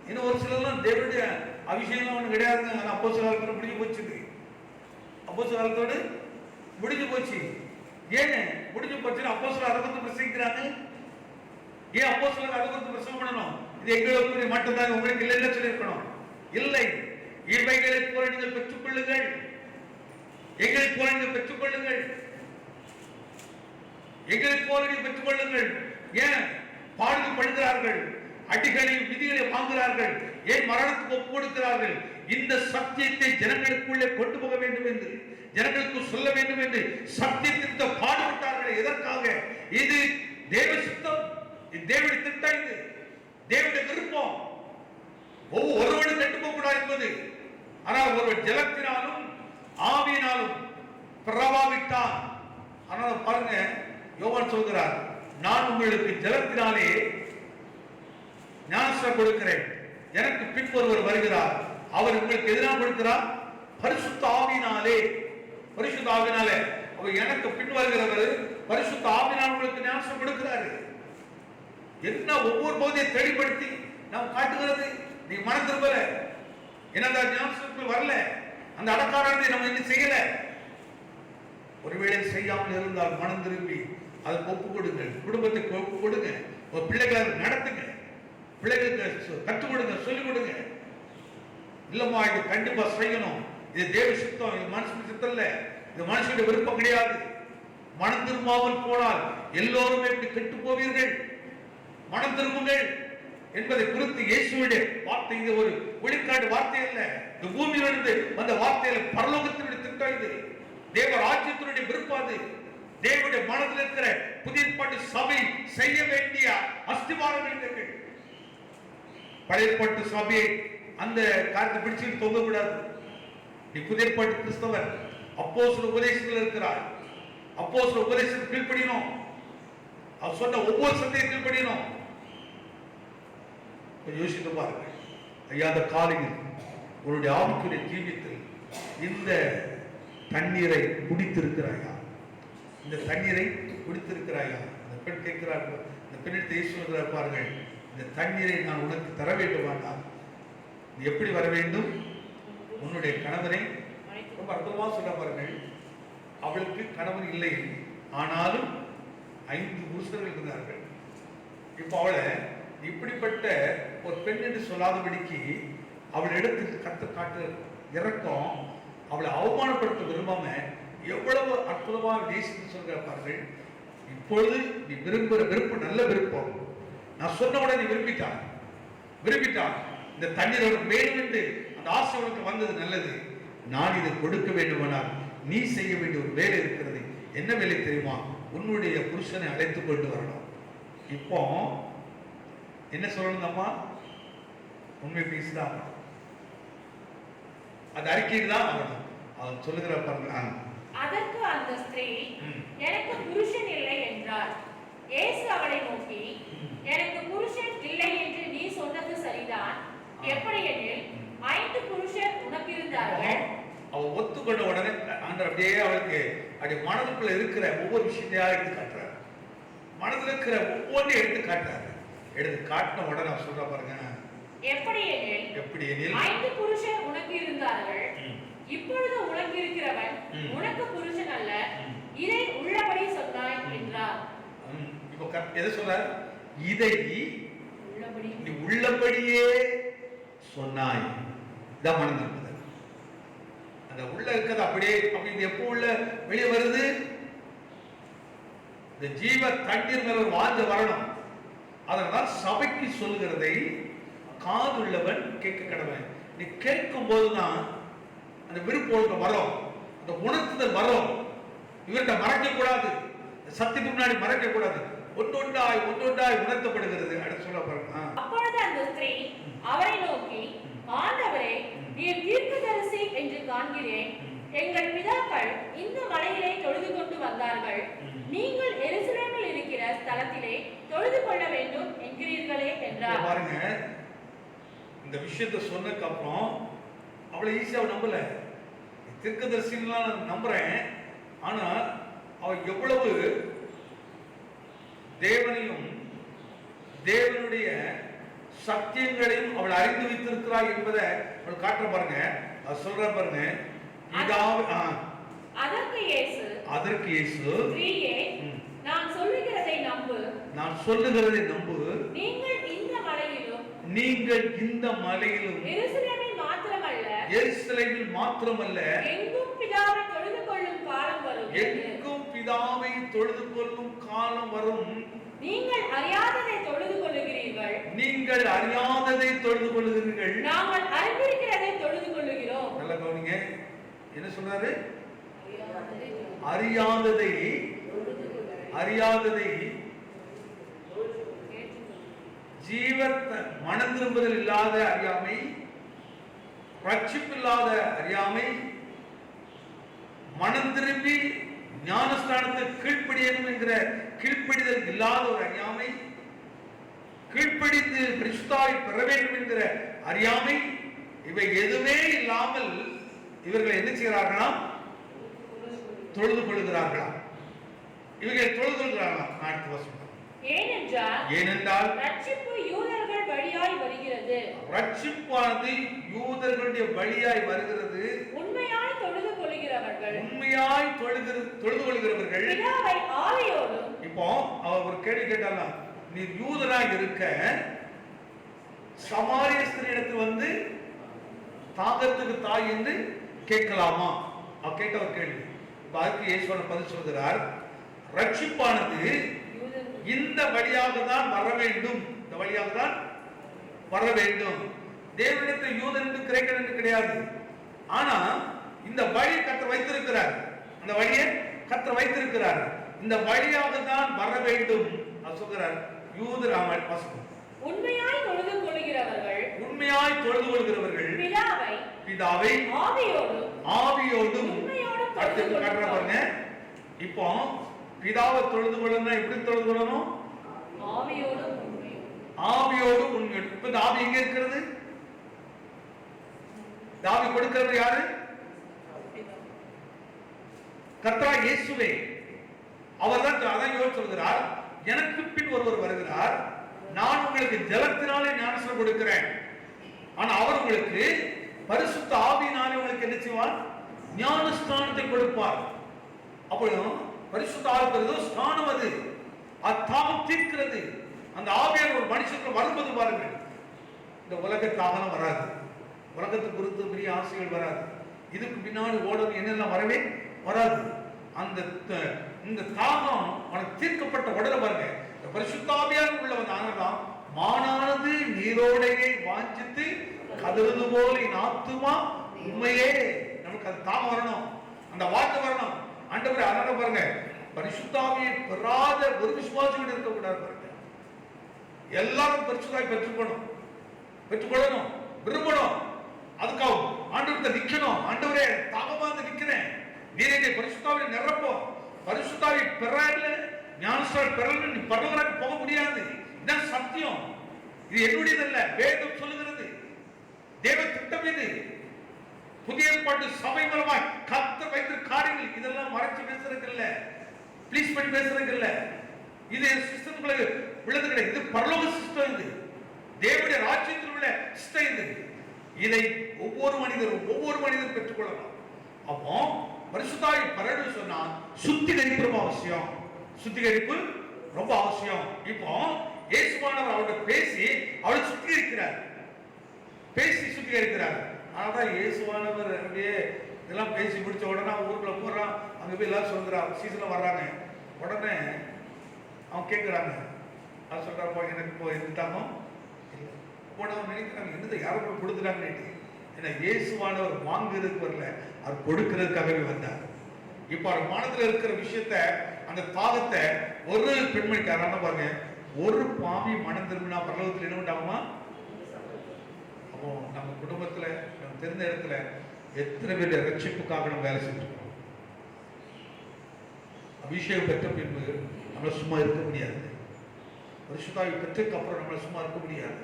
இன்னும் ஒரு சிலர்லாம் தேவனுடைய அபிஷேகம் ஒண்ணு கிடையாதுங்க. ஆனா அப்போஸ்தலர் காலத்தோட முடிஞ்சு போச்சு. அப்போஸ்தலர் காலத்தோடு முடிஞ்சு போச்சு. ஏன் முடிஞ்சு போச்சுன்னா அப்போஸ்தலர் அதை குறித்து பிரசங்கிக்கிறாங்க. ஏன் அப்போஸ்தலர் அதை குறித்து பிரசங்கம் பண்ணணும்? இது எங்களுக்கு மட்டும்தான், உங்களுக்கு இல்லைன்னு சொல்லியிருக்கணும். இல்லை, இவைகளை போல நீங்கள் பெற்றுக்கொள்ளுங்கள், எங்களை போல நீங்கள் பெற்றுக்கொள்ளுங்கள், எங்களை போல நீங்கள் பெற்றுக்கொள்ளுங்கள். ஏன் பாடுகள் படுகிறார்கள், அடிகளில் விதிகளை வாங்குகிறார்கள், ஏன் மரணத்துக்கு ஒப்பு கொடுக்கிறார்கள்? இந்த சத்தியத்தை ஜனங்களுக்குள்ளே கொண்டு போக வேண்டும் என்று, ஜனங்களுக்கு சொல்ல வேண்டும் என்று சத்தியத்திற்கு பாடுபட்டார்கள். எதற்காக? இது தேவ சித்தம், இது தேவனுடைய திட்டம், இது தேவனுடைய விருப்பம். ஒருவனும் கெட்டு போக கூடாது என்பது. ஆனால் ஒருவன் ஜலத்தினாலும் ஆவியினாலும் பிரபாவிட்டான். அதனால பாருங்க, யோவான் சொல்கிறார், நான் உங்களுக்கு ஜலத்தினாலே ஞானஸ்நானம் கொடுக்கிறேன், எனக்கு பின் ஒருவர் வருகிறார், அவர் உங்களுக்கு எதிராக கொடுக்கிறார் பரிசுத்த ஆவியினாலே. அவர் எனக்கு பின் வருகிறவர் பரிசுத்த ஆவியினால் உங்களுக்கு ஞானஸ்நானம் கொடுக்கிறாரு. என்ன ஒவ்வொரு பகுதியை தெளிவுபடுத்தி நாம் காட்டுகிறது. நீ மனம் திரும்பல, என்னடா ஞானஸ்நானத்துக்கு வரல, அந்த அடக்காரத்தை நம்ம இன்னும் செய்யல. ஒருவேளை செய்யாமல் இருந்தால் மனம் திரும்பி அதுக்கு ஒப்பு கொடுங்க, குடும்பத்தை ஒப்பு கொடுங்க, ஒரு பிள்ளைகளை நடத்துங்க, பிள்ளைகளுக்கு கற்றுக் கொடுங்க, சொல்லிக் கொடுங்க. இல்லம்மா இது கண்டிப்பா செய்யணும், இது தேவ சித்தம், இது மனுஷன் சித்தம் இல்ல, இது மனுஷனுடைய விருப்பம் கிடையாது. மனம் திரும்பாமல் போனால் எல்லோருமே இப்படி கெட்டு போவீர்கள். மனம் திரும்புங்கள் என்பதை குறித்து இயேசுவுடைய வார்த்தை இது ஒரு வெளிக்காட்டு வார்த்தை அல்ல. இந்த பூமியிலிருந்து வந்த வார்த்தையில பரலோகத்தினுடைய திட்டம் இது, தேவ ராஜ்யத்தினுடைய விருப்பம் அது. தேவனுடைய மனதில் இருக்கிற புதிய ஏற்பாட்டு சபை செய்ய வேண்டிய அஸ்திவாரங்கள். பழைய ஏற்பாட்டு சபையை அந்த காரியத்தை பிடிச்சிட்டு தொங்க கூடாது. நீ புதிய ஏற்பாட்டு கிறிஸ்தவர், அப்போஸ்தலர் உபதேசத்தில் இருக்கிறார். அப்போஸ்தலர் உபதேசத்துக்கு கீழ்ப்படியணும். அவர் சொன்ன ஒவ்வொரு சத்தியத்தையும் கீழ்ப்படியணும். யோசித்து பாருங்க ஐயா, அந்த காலையில் உன்னுடைய ஆவிக்குரிய ஜீவியத்தில் இந்த தண்ணீரை குடித்திருக்கிறாயா? இந்த தண்ணீரை குடித்திருக்கிறாயா? அந்த பெண் கேட்கிறார்கள். இந்த பெண்ணிடத்தை இயேசு சொல்கிறார், பாருங்கள், இந்த தண்ணீரை நான் உனக்கு தர வேண்டுமானா நீ எப்படி வர வேண்டும்? உன்னுடைய கணவனை, ரொம்ப அற்புதமா சொல்ல பாருங்கள், அவளுக்கு கணவன் இல்லை, ஆனாலும் 5 புருஷர்கள் இருந்தார்கள். இப்போ அவளை இப்படிப்பட்ட ஒரு பெண் என்று சொல்லாதபடிக்கு அவள் இடத்துக்கு கர்த்தர் காட்டு இறக்கம், அவளை அவமானப்படுத்த விரும்பாம எவ்வளவு அற்புதமாக நேசித்து சொல்கிறார் பாருங்கள். இப்பொழுது நீ விரும்புகிற விருப்பம் நல்ல விருப்பம், நான் சொன்ன உடனே நீ விரும்பிட்டான், இந்த தண்ணீர் உனக்கு வேணும் என்று அந்த ஆசை உனக்கு வந்தது நல்லது. நான் இதை கொடுக்க வேண்டுமானால் நீ செய்ய வேண்டிய ஒரு வேலை இருக்கிறது. என்ன வேலை தெரியுமா? உன்னுடைய புருஷனை அழைத்து கொண்டு வரணும். இப்போ என்ன சொல்லணும் அம்மா? உண்மை பேசிதான் அது அறிக்கை தான் ஆகணும். அவர் சொல்லுகிற பாருங்க. அதற்கு அந்த ஸ்திரீ, எனக்கு புருஷன் இல்லை என்றார். இயேசு அவளை நோக்கி, எனக்கு புருஷன் இல்லை என்று நீ சொன்னது சரிதான். எப்படி எனில் 5 புருஷர் உனக்கு இருந்தார்கள். அவ ஒத்துக்கொண்ட உடனே ஆண்டவர் அப்படியே அவளுக்கு அப்படி மனதுக்குள்ள இருக்கிற ஒவ்வொரு விஷயத்தையா எடுத்து காட்டுறாரு. மனதில் இருக்கிற ஒவ்வொன்றையும் எடுத்து காட்டுறாரு. எடுத்து காட்டின உடனே அவர் சொல்ற பாருங்க, எப்படி எனில் 5 புருஷர் உனக்கு இருந்தார்கள். இப்பொழுது உனக்கு இருக்கிறவன் உனக்கு புருஷன் அல்ல. இதை உள்ளபடி சொன்னாய் என்றார். இப்போ எதை சொல்றார்? இதை நீ உள்ளபடியே சொன்னாய். இதான் மனம் இருப்பது. அந்த உள்ள இருக்கிறது அப்படியே அப்படி எப்போ உள்ள வெளியே வருது? இந்த ஜீவ தண்ணீர் மேல ஒரு வாஞ்ச வரணும். அதனால் சபைக்கு சொல்லுகிறதை காதுள்ளவன் கேட்க கடவன். நீ கேட்கும் போதுதான் அந்த விருப்பம் வரும், அந்த உணர்த்துதல் வரும். இவர்கிட்ட மறைக்க கூடாது, சத்தியத்துக்கு முன்னாடி மறைக்க கூடாது. ஒன்றொன்றாய் உணர்த்தப்படுகிறது. அடுத்து சொல்ல பாருங்க. அப்பொழுது அந்த ஸ்திரீ அவரை நோக்கி, ஆண்டவரே, நீர் தீர்க்கதரிசி என்று காண்கிறேன். எங்கள் பிதாக்கள் இந்த மலையிலே தொழுது கொண்டு வந்தார்கள். நீங்கள் எருசலேமில் இருக்கிற ஸ்தலத்திலே தொழுது கொள்ள வேண்டும் என்கிறீர்களே என்றார். பாருங்க, இந்த விஷயத்தை சொன்னதுக்கு அப்புறம் அவளை ஈஸியா நம்பல. தீர்க்கதரிசிலாம் நான் நம்புறேன், ஆனா அவ எவ்வளவு தேவனையும் தேவனுடைய சத்தியங்களையும் அவள் அறிந்து வைத்திருக்கிறாள் என்பதை அவள் காட்டுற பாருங்க. அது சொல்ற பாருங்க. அதற்கு இயேசு, ஸ்திரீயே, நான் சொல்லுகிறதை நம்பு. நீங்கள் இந்த மலையிலும் எருசலேமில் மாத்திரமல்ல எங்கும் பிதாவை தொழுது கொள்ளும் காலம் வரும். நீங்கள் அறியாததை தொழுது கொள்ளுகிறீர்கள். நாங்கள் அறிந்திருக்கிறதை தொழுது கொள்ளுகிறோம். நல்ல கவனிங்க, என்ன சொல்றாரு? அறியாததை ஜீவத்தை மனம் திரும்புதல் இல்லாத அறியாமை, ரட்சிப்பில்லாத அறியாமை, மனம் திரும்பி ஞானஸ்தானத்தை கீழ்ப்படியணும் என்கிற கீழ்ப்படிதல் இல்லாத ஒரு அறியாமை, கீழ்ப்படிந்து கிறிஸ்துவை பெற வேண்டும் என்கிற அறியாமை, இவை எதுவுமே இல்லாமல் இவர்கள் என்ன செய்கிறார்களாம்? தொழுது கொள்கிறார்களாம். இவர்கள் தொழுது கொள்கிறார்களாம். அடுத்த வசனம். ஏனென்றால் ரட்சிப்பு யூதர்கள் வழியாய் வருகிறது. ரட்சிப்பானது யூதர்களுடைய வழியாய் வருகிறது. உண்மையாய் தொழுது கொள்கிறவர்கள் பிதாவை ஆவியோடும். இப்போ அவர் ஒரு கேள்வி கேட்டாங்க, நீ யூதனாய் இருக்க சமாரிய ஸ்திரீயிடத்தில் வந்து தாகத்துக்கு தாய் என்று கேட்கலாமா? அவ கேட்ட ஒரு கேள்வி. அதுக்கு இயேசுவான பதில் சொல்கிறார், ரட்சிப்பானது இந்த வழியாக தான் வர வேண்டும். இந்த வழியாக தான் வர வேண்டும். தேவனிடத்தில் யூதன் என்று கிரேக்கன் என்று கிடையாது. ஆனா இந்த வழி கர்த்தர் வைத்திருக்கிறார். அந்த வழியை கர்த்தர் வைத்திருக்கிறார். இந்த வழியாக தான் வர வேண்டும் சொல்கிறார். யூதர் உண்மையாய் தொழுது கொள்கிறவர்கள் பிதாவை ஆவியோடும் உண்மையோடும் அடுத்து காட்டுற பாருங்க. இப்போ பிதாவை தொழுது கொள்ளணும், எப்படி தொழுது கொள்ளணும்? ஆவியோடும் உண்மையோடும். இப்ப இந்த ஆவி எங்க இருக்கிறது? ஆவி கொடுக்கிறது யாரு? கர்த்தராகிய இயேசுவே. அவர்தான் அதான் யோசிச்சு சொல்கிறார், எனக்கு பின் ஒருவர் வருகிறார், நான் உங்களுக்கு ஜலத்தினாலே ஞானஸ்நானம் கொடுக்கிறேன், ஆனா அவர் உங்களுக்கு பரிசுத்த ஆவியினாலே உங்களுக்கு என்ன செய்வார்? ஞானஸ்நானத்தை கொடுப்பார். அப்போ பரிசுத்த ஆவி ஸ்நானம், அது தாகம் தீர்க்கிறது. அந்த ஆவியார் ஒரு மனுஷனுக்கு வரும்போது பாருங்கள், இந்த உலக தாகம் வராது, உலகத்துக்கு குறித்து பெரிய ஆசைகள் வராது, இதுக்கு பின்னாடி ஓடணும் என்னெல்லாம் வரவே வராது. அந்த இந்த தாகம் உனக்கு தீர்க்கப்பட்ட உடனே பாருங்க, இந்த பரிசுத்த ஆவியார் உள்ளவன் ஆனதான் மானானது நீரோடையை வாஞ்சித்து கதறுது போல என் ஆத்துமா உண்மையே. நமக்கு அந்த தாகம் வரணும், அந்த வார்த்தை வரணும். ஆண்டவரே அதனால பாருங்க, பரிசுத்த ஆவியை பெறாத ஒரு விசுவாசிகள் இருக்கக்கூடாது பாருங்க. எல்லாரும் பரிசுத்தாய் பெற்றுக்கொள்ளணும், விரும்பணும். அதுக்காக ஆண்டவர்கிட்ட நிக்கணும். ஆண்டவரே தாகமா வந்து நிக்கிறேன், நீரே பரிசுத்தாவை நிரப்போம். பரிசுத்தாவை பெறல, ஞானஸ்நானம் பெறல, நீ பரலோகத்துக்கு போக முடியாது. இதான் சத்தியம். இது என்னுடையது அல்ல, வேதம் சொல்லுகிறது, தேவ திட்டம் இது. புதிய ஏற்பாட்டு சபை மூலமாய் கர்த்தர் வைத்த காரியங்கள் இதெல்லாம் மறைச்சு பேசுறது இல்ல, ப்ளீஸ் பண்ணி பேசுறது இல்ல. இது சிஸ்டத்துக்குள்ள உள்ளது கிடையாது. இது பரலோக சிஸ்டம், இது தேவனுடைய ராஜ்யத்தில் உள்ள சிஸ்டம் இது. இதை ஒவ்வொரு மனிதரும் பெற்றுக்கொள்ளலாம். அப்போ பரிசுத்தாவி பெறணும்னு சொன்னா சுத்திகரிப்பு ரொம்ப அவசியம். சுத்திகரிப்பு ரொம்ப அவசியம். இப்போ இயேசுவானவர் அவரோட பேசி அவரை சுத்திகரிக்கிறார். ஆனாதான் இயேசுவானவர் அப்படியே இதெல்லாம் பேசி முடிச்ச உடனே ஊருக்குள்ள போறான், அங்க போய் எல்லாரும் சொல்றான், சீசன்ல வர்றாங்க. உடனே அவன் கேட்கிறாங்க, அவன் சொல்றாப்பா எனக்கு இப்போ இருந்தாலும் போனவன் நினைக்கிறாங்க, என்னது யாரும் கொடுத்துட்டாங்க. ஏன்னா இயேசுவானவர் வாங்குறதுக்கு வரல, அவர் கொடுக்கிறதுக்காகவே வந்தார். இப்ப அவர் மனதில் இருக்கிற விஷயத்த, அந்த தாகத்தை ஒரு பெண்மணிக்காரன பாருங்க, ஒரு பாவி மனம் திரும்பினா பரலோகத்தில் என்ன உண்டாகுமா? அப்போ நம்ம குடும்பத்துல நம்ம தெரிந்த இடத்துல எத்தனை பேர் ரட்சிப்புக்காக நம்ம வேலை செஞ்சிருக்கோம். அபிஷேகம் பெற்ற பின்பு நம்மள சும்மா இருக்க முடியாது. பரிசுத்தாவி பெற்றதுக்கு அப்புறம் நம்மள சும்மா இருக்க முடியாது.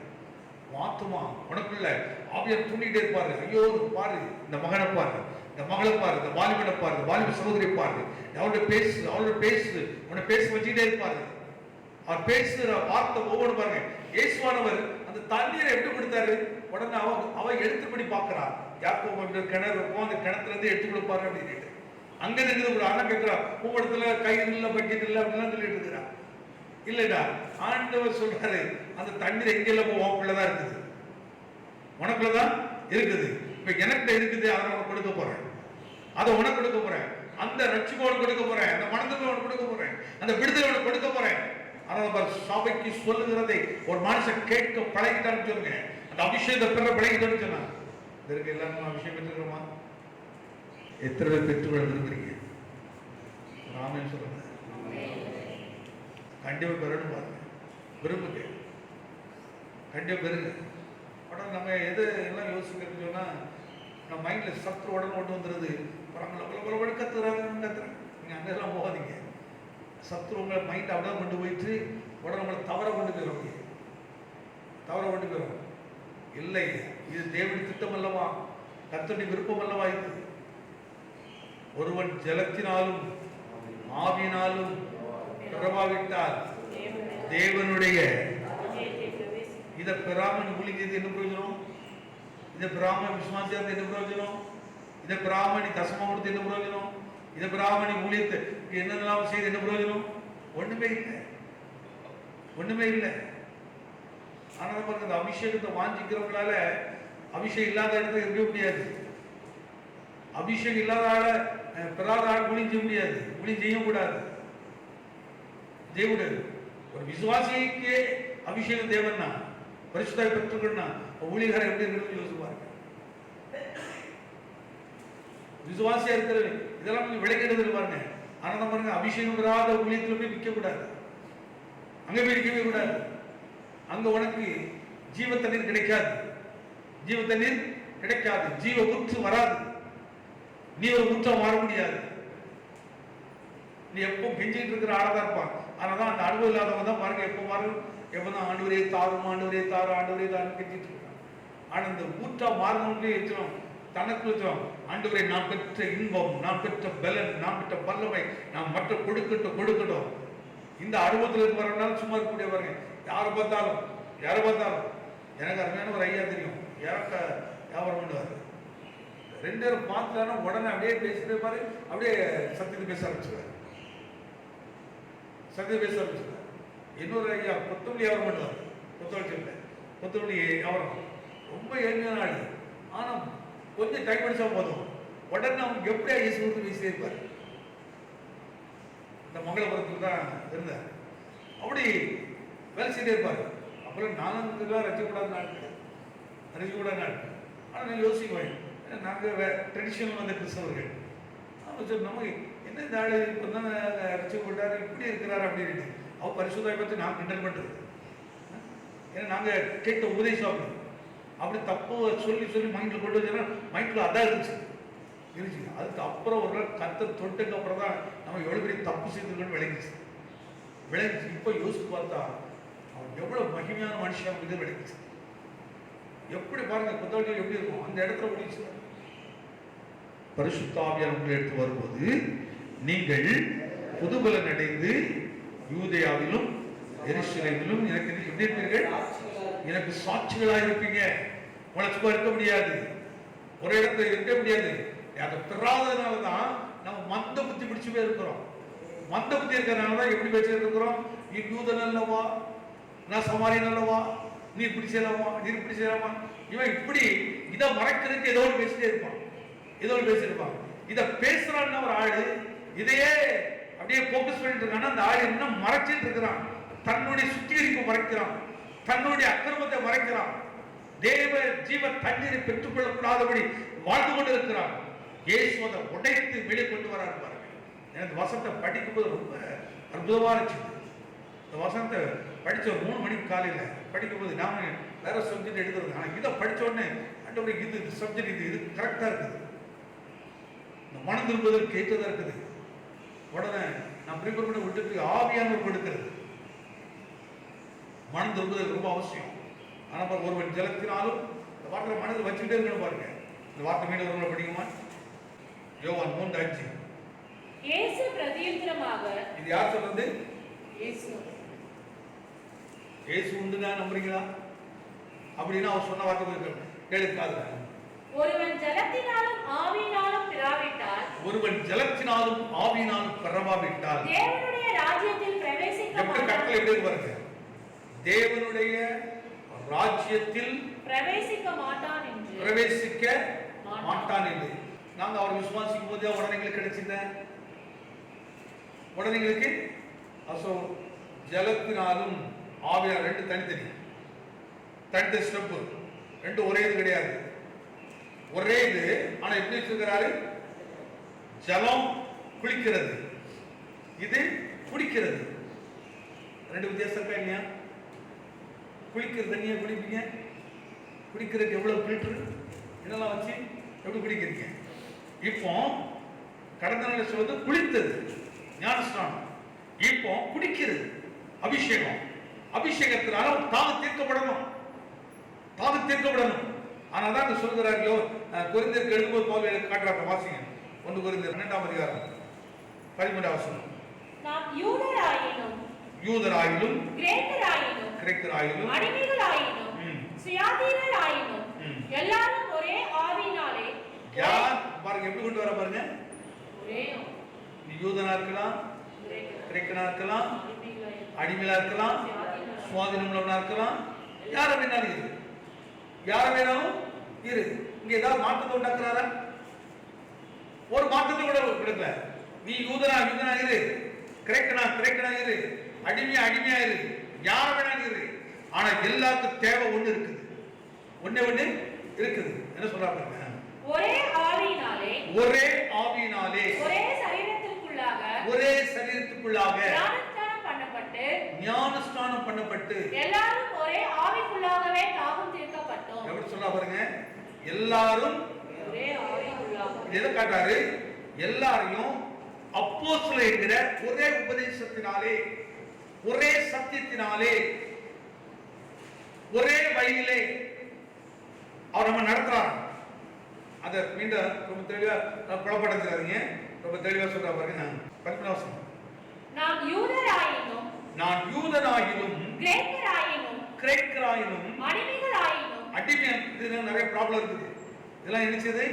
ஆத்துமா உனக்குள்ள ஆவியார் தூண்டிட்டே இருப்பாரு. ஐயோ பாரு, இந்த மகனை பாரு, இந்த மகளை பாரு, இந்த வாலிபனை பாரு, இந்த வாலிப சகோதரியை பாரு, அவளோட பேசு உன்னை பேச வச்சுக்கிட்டே இருப்பாரு. அவர் பேசுற வார்த்தை ஒவ்வொரு பாருங்க. இயேசுவானவர் அந்த தண்ணீரை எப்படி கொடுத்தாரு? உடனே அவ எடுத்துப்படி பாக்குறா. யாக்கோபு கிணறு இருக்கும், அந்த கிணத்துல இருந்து எடுத்து கொடுப்பாரு அப்படின்னு. அங்க இருக்குது அண்ணன் கேட்கிறா, ஒவ்வொருத்துல கயிறு இல்ல, பக்கெட் இல்ல அப்படிலாம் சொல்லிட்டு இருக்கிறா. இல்லடா, ஆண்டவர் சொல்றாரு, அந்த தண்ணீர் எங்கெல்லாம் உனக்குள்ளதான் இருக்குது, உனக்குள்ளதான் இருக்குது. இப்ப எனக்கு இருக்குது, அதை உனக்கு கொடுக்க போறேன், அதை உனக்கு கொடுக்க போறேன், அந்த ரட்சிப்போடு கொடுக்க போறேன், அந்த மனதுக்கு உனக்கு கொடுக்க போறேன், அந்த விடுதலை உனக்கு கொடுக்க போறேன். ஆனால் சபைக்கு சொல்லுகிறதை ஒரு மனுஷன் கேட்க பழகிட்டான்னு சொல்லுங்க, அந்த அபிஷேகத்தை பெற பழகிட்டான்னு சொன்னா. இதற்கு எல்லாரும் அபிஷேகம் பெற்றுக்கிறோமா? எத்தனை பேர் பெற்றுக்கொள்ள விரும்புறீங்க? ராமன் சொல்லுங்க, கண்டிப்பா பெறணும் பாருங்க, விரும்புங்க, கண்டிப்பா பெருங்க. உடனே நம்ம எது எல்லாம் யோசிக்கிறதுன்னு சொன்னா, நம்ம மைண்ட்ல சத்து உடனே கொண்டு வந்துடுது. கத்துறாங்க, நீங்க அங்கெல்லாம் போகாதீங்க. சத்துரு உங்களை மைண்ட் அப்படிதான் கொண்டு போயிட்டு உடனே உங்களை தவற கொண்டு போயிடும். இல்லை, இது தேவனுடைய திட்டம் அல்லவா, கர்த்தருடைய விருப்பம் அல்லவா இது. ஒருவன் ஜலத்தினாலும் ஆவியினாலும் பிரபாவிட்டால் தேவனுடைய இதை பெறாமல் ஊழியது என்ன பிரயோஜனம்? இதை பெறாமல் விசுவாசியாத என்ன பிரயோஜனம்? இதை பெறாமல் தசமா கொடுத்து என்ன பிரயோஜனம்? இதை பெறாமல் ஊழியத்தை என்னெல்லாம் செய்து என்ன பிரயோஜனம்? ஒண்ணுமே இல்லை. ஆனால் பாருங்க, இந்த அபிஷேகத்தை வாஞ்சிக்கிறவங்களால அபிஷேகம் இல்லாத இடத்துல இருக்க முடியாது. அபிஷேகம் இல்லாத ஆள பெறாத ஆள் ஊழியம் செய்ய முடியாது, ஊழியம் செய்யக்கூடாது. தேவனுடைய ஒரு விசுவாசிக்கு அபிஷேகம் தேவன்னா, பரிசுத்தாய் பெற்றுக்கொள்ளா ஊழியக்காரர் எப்படி இருக்கு யோசிப்பாரு. விசுவாசியா இருக்கிறது இதெல்லாம் கொஞ்சம் விளைக்கிறது பாருங்க. ஆனா பாருங்க, அபிஷேகம் பெறாத ஊழியத்துல போய் நிற்க கூடாது, அங்க போய் நிற்கவே கூடாது. அங்க உனக்கு ஜீவ தண்ணீர் கிடைக்காது, ஜீவ தண்ணீர் கிடைக்காது, ஜீவ ஊற்று வராது, நீ ஒரு ஊற்றம் மாற முடியாது. நீ எப்போ கெஞ்சிட்டு இருக்கிற ஆளதான் இருப்பான். அதனாலதான் அந்த அனுபவம் இல்லாதவங்க தான் பாருங்க எப்போ மாறும், எப்பதான் ஆண்டவரே தாரும் ஆண்டவரே தாரும் ஆண்டவரே தாரும் கெஞ்சிட்டு இருக்கான். ஆனா இந்த ஊற்றா மாறணும்னு வச்சிடும் தனக்கு வச்சோம். ஆண்டவரே நான் பெற்ற இன்பம், நான் பெற்ற பலன், நான் பெற்ற வல்லமை நான் மற்ற கொடுக்கட்டும். இந்த அனுபவத்தில் இருக்கிறவனால சும்மா இருக்கக்கூடிய பாருங்க, யாரை பார்த்தாலும் எனக்கு அருமையான ஒரு ஐயா தெரியும், வியாபாரம் பண்ணுவார். 2 பேரும் பார்த்தானா உடனே அப்படியே பேசிட்டு பாரு, அப்படியே சத்தியத்தை பேச ஆரம்பிச்சுவார். இன்னொரு ஐயா கொத்தமல்லி வியாபாரம் பண்ணுவார். கொத்தமல்லி வியாபாரம் ரொம்ப எளிமையான ஆளு. ஆனா கொஞ்சம் டைம் அடிச்சா போதும், உடனே அவங்க எப்படியா இயேசு கொடுத்து பேசிட்டே இருப்பார். இந்த மங்களபுரத்துக்கு தான் இருந்தார். அப்படி வேலை செய்தே இருப்பார். அப்புறம் நானும் ரசிக்கக்கூடாத நாட்கள். ஆனால் நான் யோசிக்குவேன், நாங்கள் ட்ரெடிஷனல் வந்த கிறிஸ்தவர்கள். நமக்கு என்ன இந்த ஆளு இப்போ தான் ரசிக்கப்பட்டார், இப்படி இருக்கிறார் அப்படின்னு அவர் பரிசுத்தாய் பற்றி நான் கிண்டல் பண்ணுறது. ஏன்னா நாங்கள் கேட்ட உபதேசம் அப்படி தப்பு சொல்லி மைண்டில் கொண்டு வச்சோன்னா மைண்டில் அதான் இருந்துச்சு. அதுக்கு அப்புறம் ஒரு நாள் கர்த்தர் தொட்டுக்கு அப்புறம் தான் நம்ம எவ்வளோ பெரிய தப்பு செய்திருக்கோன்னு விளங்கிச்சு. இப்போ யோசித்து பார்த்தா அவன் எவ்வளோ மகிமையான மனுஷன் இது விளங்கிச்சு. எப்படி பாருங்க புத்தகங்கள் எப்படி இருக்கும், அந்த இடத்துல முடிச்சு. பரிசுத்த ஆவியானவர் உங்களை எடுத்து வரும்போது நீங்கள் புதுபலன் அடைந்து யூதேயாவிலும் எருசலேமிலும் எனக்கு எப்படி இருப்பீர்கள், எனக்கு சாட்சிகளா இருப்பீங்க. உனக்கு இருக்க முடியாது, ஒரு இடத்துல இருக்க முடியாது. அதை பெறாததுனாலதான் நம்ம மந்த புத்தி பிடிச்சு போய் இருக்கிறோம். மந்த புத்தி இருக்கிறதுனாலதான் எப்படி பேசிட்டு இருக்கிறோம், நீ யூதன் அல்லவா, நான் சமாரியன் அல்லவா, நீ இப்படி செய்யலாமா. இவன் இப்படி இதை மறைக்கிறதுக்கு ஏதோ பேசிட்டே இருப்பான். இதை பேசுறான்னு ஒரு ஆளு இதையே அப்படியே போக்கஸ் பண்ணிட்டு இருக்கான். அந்த ஆள் என்ன மறைச்சிட்டு இருக்கிறான், தன்னுடைய சுத்திகரிப்பு மறைக்கிறான், தன்னுடைய அக்கிரமத்தை மறைக்கிறான், தேவ ஜீவ தண்ணீரை பெற்றுக் கொள்ளக்கூடாதபடி வாழ்ந்து கொண்டு இருக்கிறான். இயேசுவை உடைத்து வெளியே கொண்டு வர பாருங்க. எனக்கு வசனத்தை படிக்கும்போது ரொம்ப அற்புதமா இருந்துச்சு. இந்த வசனத்தை படிச்ச 3 மணிக்கு காலையில படிக்கும்போது நாம வேற சப்ஜெக்ட் எடுக்கிறது, ஆனா இதை படிச்ச உடனே இது சப்ஜெக்ட் இது கரெக்டா இருக்குது, இந்த மனம் திரும்புவதற்கு ஏற்றதா இருக்குது. உடனே நான் ப்ரிப்பேர் பண்ணி விட்டு ஆவியானவர் கொடுக்கிறது. மனம் திரும்புவதற்கு ரொம்ப அவசியம். ஆனா ஒருவன் ஜலத்தினாலும் இந்த வார்த்தை மனதில் வச்சுக்கிட்டே இருக்கணும் பாருங்க. இந்த வார்த்தை மீண்டும் ஒருவரை படிக்குமா, யோவான் 3:5. இயேசு பிரதியுத்தரமாக, இது யார் சொல்றது, இயேசு உண்டுங்க நம்புறீங்களா அப்படின்னா அவர் சொன்ன வார்த்தை கேளுக்காது. ஒருவன் ஜலத்தினாலும் ஆவியினாலும் பிறவாவிட்டால் தேவனுடைய ராஜ்யத்தில் பிரவேசிக்க மாட்டான் என்று நாங்க அவர் விசுவாசிக்கும் போது உடனே கிடைச்சது. உடனே ஜலத்தினாலும் ஆவியால் 2 தனித்தனி ஸ்டெப், 2 ஒரே இது கிடையாது. ஒரே இது, ஆனா எப்படி வச்சிருக்கிறாரு, ஜலம் குளிக்கிறது, இது குடிக்கிறது. 2 வித்தியாசம் இருக்கா இல்லையா? குளிக்கிற தண்ணியை குடிப்பீங்க, குடிக்கிறதுக்கு எவ்வளவு ஃபில்டர் இதெல்லாம் வச்சு எப்படி குடிக்கிறீங்க. இப்போ கடந்த நாள் சொல்வது குளித்தது ஞானஸ்நானம், இப்போ குடிக்கிறது அபிஷேகம். அபிஷேகத்தினால தாகம் தீர்க்கப்படணும். ஆனாதான் சொல்கிறார்களோ, கொரிந்தியருக்கு எழுதும்போது பவுல் காட்டுறாங்க, வாசிங்க 1 கொரிந்தியர் 12ஆம் அதிகாரம் 13ஆம் வசனம். நாம் யூதராயிலும் கிரேக்கராயிலும் அடிமைகளாயினும் சுயாதீனராயினும் எல்லாரும் ஒரே ஆவியினாலே. யார் பாருங்க எப்படி கொண்டு வர பாருங்க, ஒரே நீ யூதனா இருக்கலாம், கிரேக்கனா இருக்கலாம், அடிமையா இருக்கலாம், சுயாதீனம் உள்ளவனா இருக்கலாம், யார வேணாலும் இரு. இங்க ஏதாவது மாற்றத்தை உண்டாக்குறாரா? ஒரு மாற்றத்தை கூட கொடுக்கல. நீ யூதனா இரு, கிரேக்கனா இரு, அடிமையா இரு, யார வேணாலும் இரு. ஆனா எல்லாத்துக்கும் தேவை ஒண்ணு இருக்குது. என்ன சொல்றாங்க, ஒரே ஆவியினாலே ஒரே சரீரத்திற்குள்ளாக ஞானஸ்நானம் பண்ணப்பட்டு எல்லாரும் ஒரே சொல்றா பாருங்க, எல்லாரும் ஒரே ஆவி உள்ளார்கள். எதை காட்டாரு? எல்லாரையும் அப்போஸ்தலர் என்கிற ஒரே உபதேசத்தினாலே, ஒரே சத்தியத்தினாலே, ஒரே வழியிலே அவர் நம்ம நடத்துறாரு. அதை மீண்டும் ரொம்ப தெளிவா புலப்படுத்துறாதீங்க, ரொம்ப தெளிவா சொல்ற பாருங்க. நான் 11 நாம் யூதராயினும் கிரேக்கராயினும் அடிமைகளாயினும் அடிமை. இது நிறைய ப்ராப்ளம் இருக்குது. இதெல்லாம் என்னச்சது?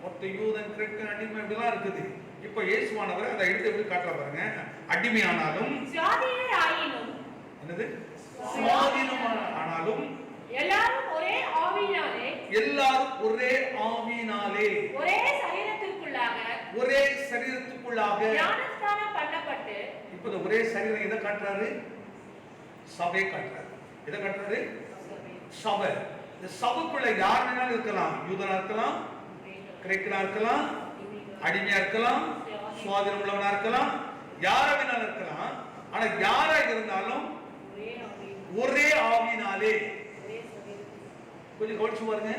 மொத்த யூதன் கிரேக்கன் அடிமை இப்படிலாம் இருக்குது. இப்போ இயேசுவானவர் அதை எடுத்து எப்படி காட்டல பாருங்க. அடிமையானாலும் சுயாதீனராயினும், என்னது? சுயாதீனமானாலும் எல்லாரும் ஒரே ஆவியினாலே ஒரே சரீரத்திற்குள்ளாக ஞானஸ்நானம் பண்ணப்பட்டு. இப்போ இந்த ஒரே சரீரம் எதை காட்டுறாரு? சபை காட்டுறாரு. எதை காட்டுறாரு? சபை. இந்த சபைக்குள்ள யார் வேணாலும் இருக்கலாம். யூதனா இருக்கலாம், கிரேக்கனா இருக்கலாம், அடிமையா இருக்கலாம், சுவாதீனம் உள்ளவனா இருக்கலாம், யாரா வேணாலும் இருக்கலாம். ஆனா யாரா இருந்தாலும் ஒரே ஆவியினாலே. கொஞ்சம் கவனிச்சு பாருங்க.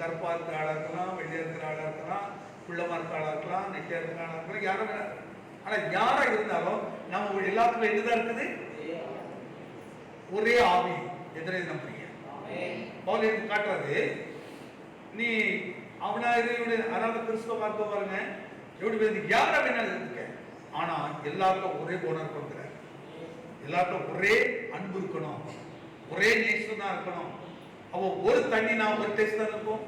கருப்பா இருக்கிற ஆளா இருக்கலாம், வெள்ளையா இருக்கிற ஆளா இருக்கலாம், குள்ளமா இருக்கிற ஆளா இருக்கலாம், நெட்டியா இருக்கிற ஆளா இருக்கலாம், யாரா வேணாலும். ஆனா யாரா இருந்தாலும் நம்ம எல்லாத்துக்கும் என்னதான் இருக்குது? ஒரே ஆவி. எதிரே நம்புறீங்க? பவுல் எடுத்து காட்டுறது, நீ அவனா அதாவது கிறிஸ்தவ பார்க்க பாருங்க, எப்படி பேருந்து யாரா வேணாலும் இருக்க. ஆனா எல்லாருக்கும் ஒரே குணம் கொடுக்குறாரு. எல்லாருக்கும் ஒரே அன்பு இருக்கணும், ஒரே நேசம் தான் இருக்கணும். அவ ஒரு தண்ணினா ஒரு டேஸ்ட் தான் இருக்கும்.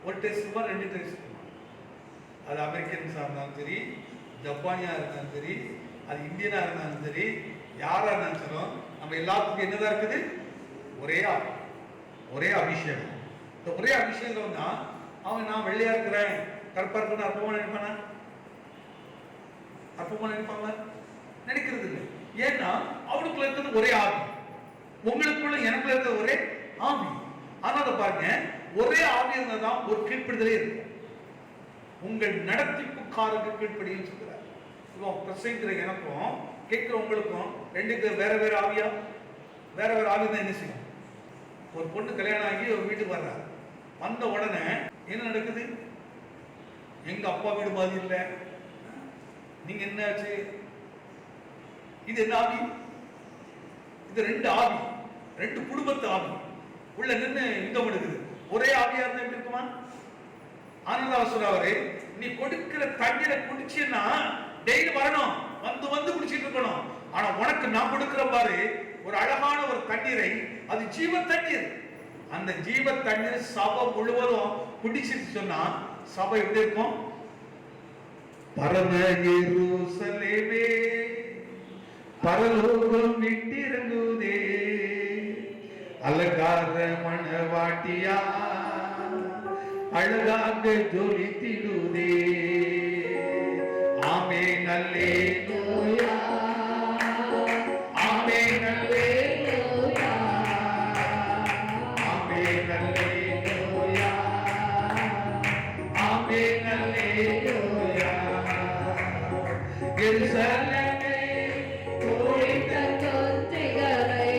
ஒரு டேஸ்ட் இருக்குமா, 2 டேஸ்ட் இருக்குமா? அது அமெரிக்கன்ஸா இருந்தாலும் சரி, ஜப்பானியா இருந்தாலும் சரி, அது இந்தியனா இருந்தாலும் சரி, யாரா இருந்தாலும் சரி, நம்ம எல்லாத்துக்கும் என்னதான் இருக்குது? ஒரே ஆவி, ஒரே அபிஷேகம். இந்த ஒரே அபிஷேகம் தான். அவன் நான் வெள்ளையா இருக்கிறேன், கருப்பா இருக்கணும் அற்பமா நினைப்பானா? அற்பமா நினைப்பாங்க? நினைக்கிறது இல்லை. ஏன்னா அவனுக்குள்ள இருக்கிறது ஒரே ஆவி, உங்களுக்குள்ள எனக்குள்ள இருக்கிறது ஒரே ஆவி. அதனால பாருங்க, ஒரே ஆவி இருந்தாதான் ஒரு கீழ்ப்படுதலே இருக்கும். உங்கள் நடத்திப்புக்காரருக்கு கீழ்ப்படியும் சொல்கிறார். இப்போ பிரசங்கிக்கிற எனக்கும் கேட்கிற உங்களுக்கும் ரெண்டுக்கு வேற வேற ஆவியா? வேற வேற ஆவி தான் என்ன செய்யும்? ஒரு பொண்ணு கல்யாணம் ஆகி ஒரு வீட்டுக்கு வர்றாரு. வந்த உடனே என்ன நடக்குது? எங்க அப்பா வீடு மாதிரி இல்லை, நீங்க என்ன ஆச்சு? இது என்ன ஆவி? இது 2 ஆவி, 2 குடும்பத்து ஆவி உள்ள நின்று யுத்தம் எடுக்குது. ஒரே ஆவியா இருந்தா எப்படி இருக்குமா? ஆனந்தாவசராவரே, நீ கொடுக்கிற தண்ணீரை குடிச்சீன்னா டெய்லி வரணும், வந்து வந்து குடிச்சிட்டு இருக்கணும். ஆனா உனக்கு நான் கொடுக்கிற பாரு ஒரு அழகான ஒரு தண்ணீரை, அது ஜீவ தண்ணீர். அந்த ஜீவ தண்ணீர் சபை முழுவதும் குடிச்சிட்டு சொன்னா சபை எப்படி இருக்கும்? பரம எருசலேமே பரலோகம் விட்டிறங்குதே, அலங்கார மணவாட்டியா அழகாக ஜொலித்திடுதே. ஆமென் அல்லேலூயா, ஆமென் அல்லேலூயா, ஆமென் அல்லேலூயா, ஆமென் அல்லேலூயா. எருசலேமே ஒழித்த தொந்திகளை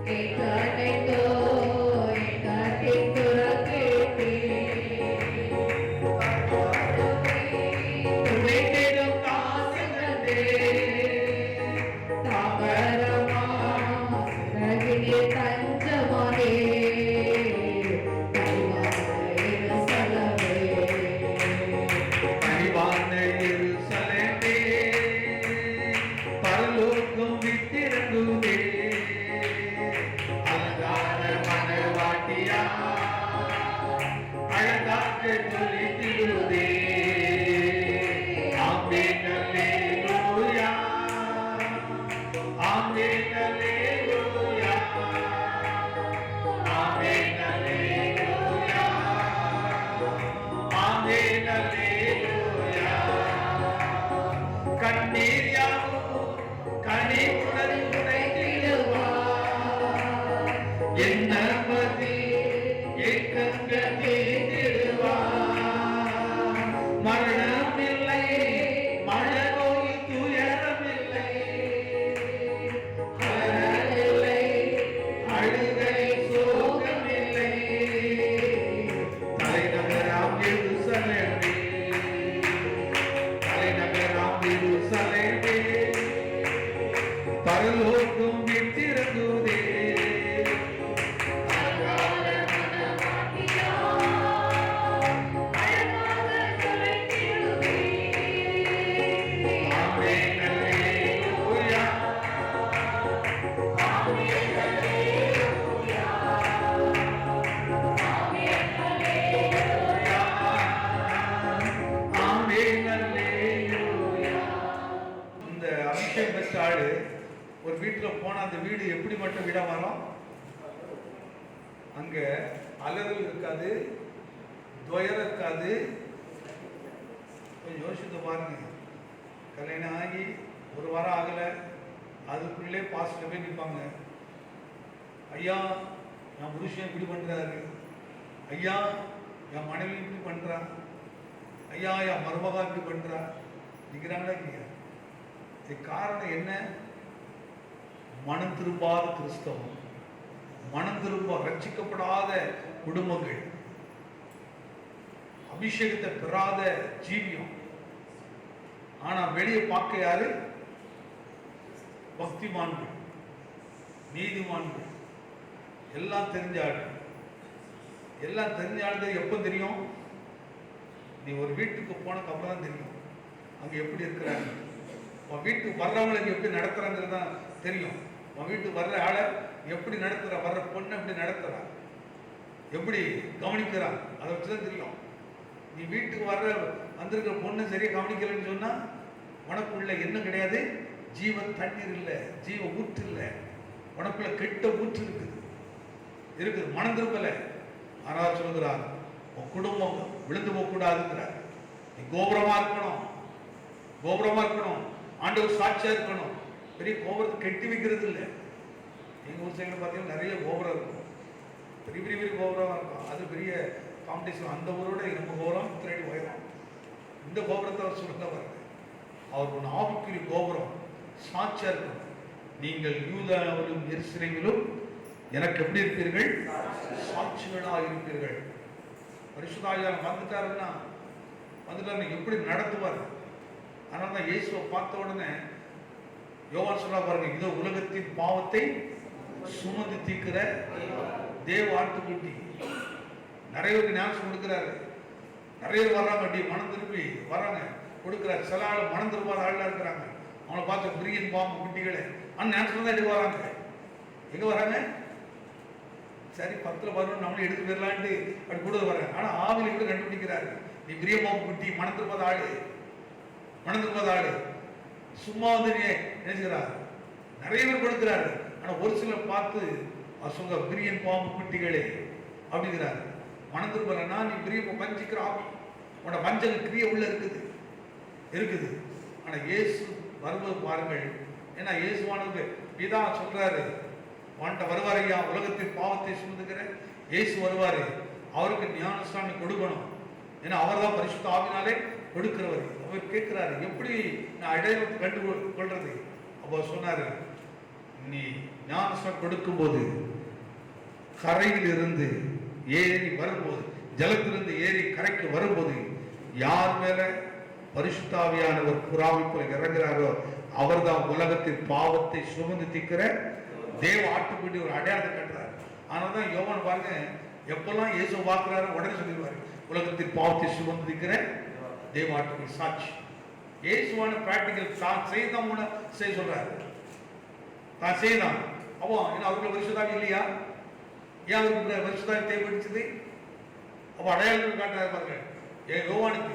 கேட்டனைந்தோ என் துறக்கேட்டே. துணைத்திடும் காசுகளே தாமரமா ரகினே தஞ்சமானே பரிவான எருசலேமே பரலோகம் விட்டிறங்குதே. ஆமென், அல்லேலூயா. ஆமென், அல்லேலூயா. இந்த அபிஷேகம் பெற்ற ஆளு ஒரு வீட்டுல போனா அந்த வீடு எப்படிப்பட்ட வீடா வரும்? அங்க அலறல் இருக்காது, துயரம் இருக்காது. கொஞ்சம் யோசித்து பாருங்க. கல்யாணம் ஆகி ஒரு வாரம் ஆகல, அதுக்குள்ளே பாஸ்டர் போய் நிற்பாங்க. ஐயா என் புருஷன் இப்படி பண்றாரு, ஐயா என் மனைவி இப்படி பண்றா, ஐயா என் மருமகா இப்படி பண்றா. நிற்கிறாங்களா இல்லையா? இது காரணம் என்ன? மனம் திரும்பாத கிறிஸ்தவம், மனம் திரும்ப ரட்சிக்கப்படாத குடும்பங்கள், அபிஷேகத்தை பெறாத ஜீவியம். ஆனா வெளியே பார்க்க யாரு? பக்திமான்கள், நீதிமான்கள், எல்லாம் தெரிஞ்ச ஆள். எல்லாம் தெரிஞ்ச ஆள் எப்ப தெரியும்? நீ ஒரு வீட்டுக்கு போனதுக்கு அப்புறம் தான் தெரியும் அங்க எப்படி இருக்கிறாங்க. உன் வீட்டுக்கு வர்றவங்களுக்கு எப்படி நடத்துறாங்கிறது தான் தெரியும். உன் வீட்டுக்கு வர்ற ஆளை எப்படி நடத்துறா, வர்ற பொண்ணை எப்படி நடத்துறா, எப்படி கவனிக்கிறா, அதை வச்சுதான் தெரியும். நீ வீட்டுக்கு வர்ற வந்திருக்கிற பொண்ணு சரியா கவனிக்கலன்னு சொன்னா உனக்குள்ள என்ன கிடையாது? ஜீவ தண்ணீர் இல்லை, ஜீவ ஊற்று இல்லை, உனக்குள்ள கெட்ட ஊற்று இருக்குது. மனம் திரும்பல. ஆனால் சொல்கிறார், உன் குடும்பம் விழுந்து போக கூடாதுங்கிறார். நீ கோபுரமா இருக்கணும், கோபுரமா இருக்கணும், ஆண்டவர் சாட்சியா இருக்கணும். பெரிய கோபுரத்தை கெட்டி வைக்கிறது இல்லை. எங்க ஊர் சைடுல பார்த்தீங்கன்னா நிறைய கோபுரம் இருக்கும், பெரிய பெரிய பெரிய கோபுரமா இருக்கும். அது பெரிய காம்படிஷன். அந்த ஊரோட நம்ம கோபுரம் 3 அடி உயரம். இந்த கோபுரத்தை அவர் சொல்ல வருது. அவர் ஒன்று ஆவிக்குரிய கோபுரம், சாட்சியா இருக்கணும். நீங்கள் யூதாவிலும் எருசலேமிலும் எனக்கு எப்படி இருப்பீர்கள்? சாட்சிகளாக இருப்பீர்கள். பரிசுத்தாவியார் வந்துட்டாருன்னா எப்படி நடத்துவார்? அதனால தான் இயேசுவை பார்த்த உடனே யோவான் சொல்ல பாருங்க, இதோ உலகத்தின் பாவத்தை சுமந்து தீர்க்கிற தேவ ஆட்டுக்குட்டி. நிறைய பேருக்கு ஞாபகம் கொடுக்கிறாரு. நிறைய பேர் வர்றாங்க, அப்படி மனம் திரும்பி வர்றாங்க, கொடுக்குறாரு. சில ஆள் மனம் திரும்பாத ஆள்லாம் இருக்கிறாங்க. அவங்கள பார்த்து பிரியன் பாம்பு குட்டிகளே அந்த ஞாபகம் தான் எடுத்து வராங்க. எங்க வராங்க? சரி 10ல் 11 நம்மளும் எடுத்து போயிடலான்ட்டு அப்படி கூட வர்றாங்க. ஆனா ஆவில கூட கண்டுபிடிக்கிறாரு, நீ பிரிய பாம்பு குட்டி, மனம் திரும்பாத ஆளு, மனம் திரும்பாத ஆளு. சும்மா வந்து நினைச்சுக்கிறார். நிறைய பேர் கொடுக்கிறாரு. ஆனா ஒரு சிலர் பார்த்து சொல்ற பிரியன் பாம்பு குட்டிகளே அப்படிங்கிறாரு. மனம் திரும்பலன்னா நீ பிரிய வஞ்சிக்கிற ஆவி, உன்னோட வஞ்சக கிரிய உள்ள இருக்குது. ஆனா இயேசு வருவது பாருங்கள். ஏன்னா இயேசுவானது பிதா சொல்றாரு, வாண்ட வருவார் ஐயா, உலகத்தின் பாவத்தை சுமந்துக்கிற இயேசு வருவாரு, அவருக்கு ஞானஸ்நானி கொடுக்கணும். ஏன்னா அவர் தான் பரிசுத்த ஆவினாலே கொடுக்கிறவர். அவர் கேட்கிறாரு, எப்படி நான் அடையாளத்தை கண்டு கொள்றது? அப்போ சொன்னாரு, நீ ஞானஸ்நானம் கொடுக்கும் போது கரையில் இருந்து ஏறி வரும்போது, ஜலத்திலிருந்து ஏறி கரைக்கு வரும்போது யார் மேல பரிசுத்தாவியானவர் புறாவை போல இறங்குறாரோ அவர் தான் உலகத்தின் பாவத்தை சுமந்து தீர்க்கிற தேவ ஆட்டுக்குட்டி ஒரு அடையாளத்தை கட்டுறாரு. ஆனால்தான் யோவான் பாருங்க, எப்பெல்லாம் இயேசு பார்க்கிறாரு உடனே சொல்லிடுவாரு, உலகத்தின் பாவத்தை சுமந்து தீர்க்கிற தேவ ஆட்டுக்குட்டி சாட்சி. இயேசுவான பிராக்டிகல் தான் செய்தான் செய்ய சொல்றாரு, தான் செய்தான். அப்போ ஏன்னா அவருக்குள்ள பரிசுத்தாவி இல்லையா? ஏன் அவருக்கு பரிசுத்தாவி தேவைப்படுச்சது? அப்போ அடையாளங்கள் காட்டுறாரு பாருங்க. யோவானுக்கு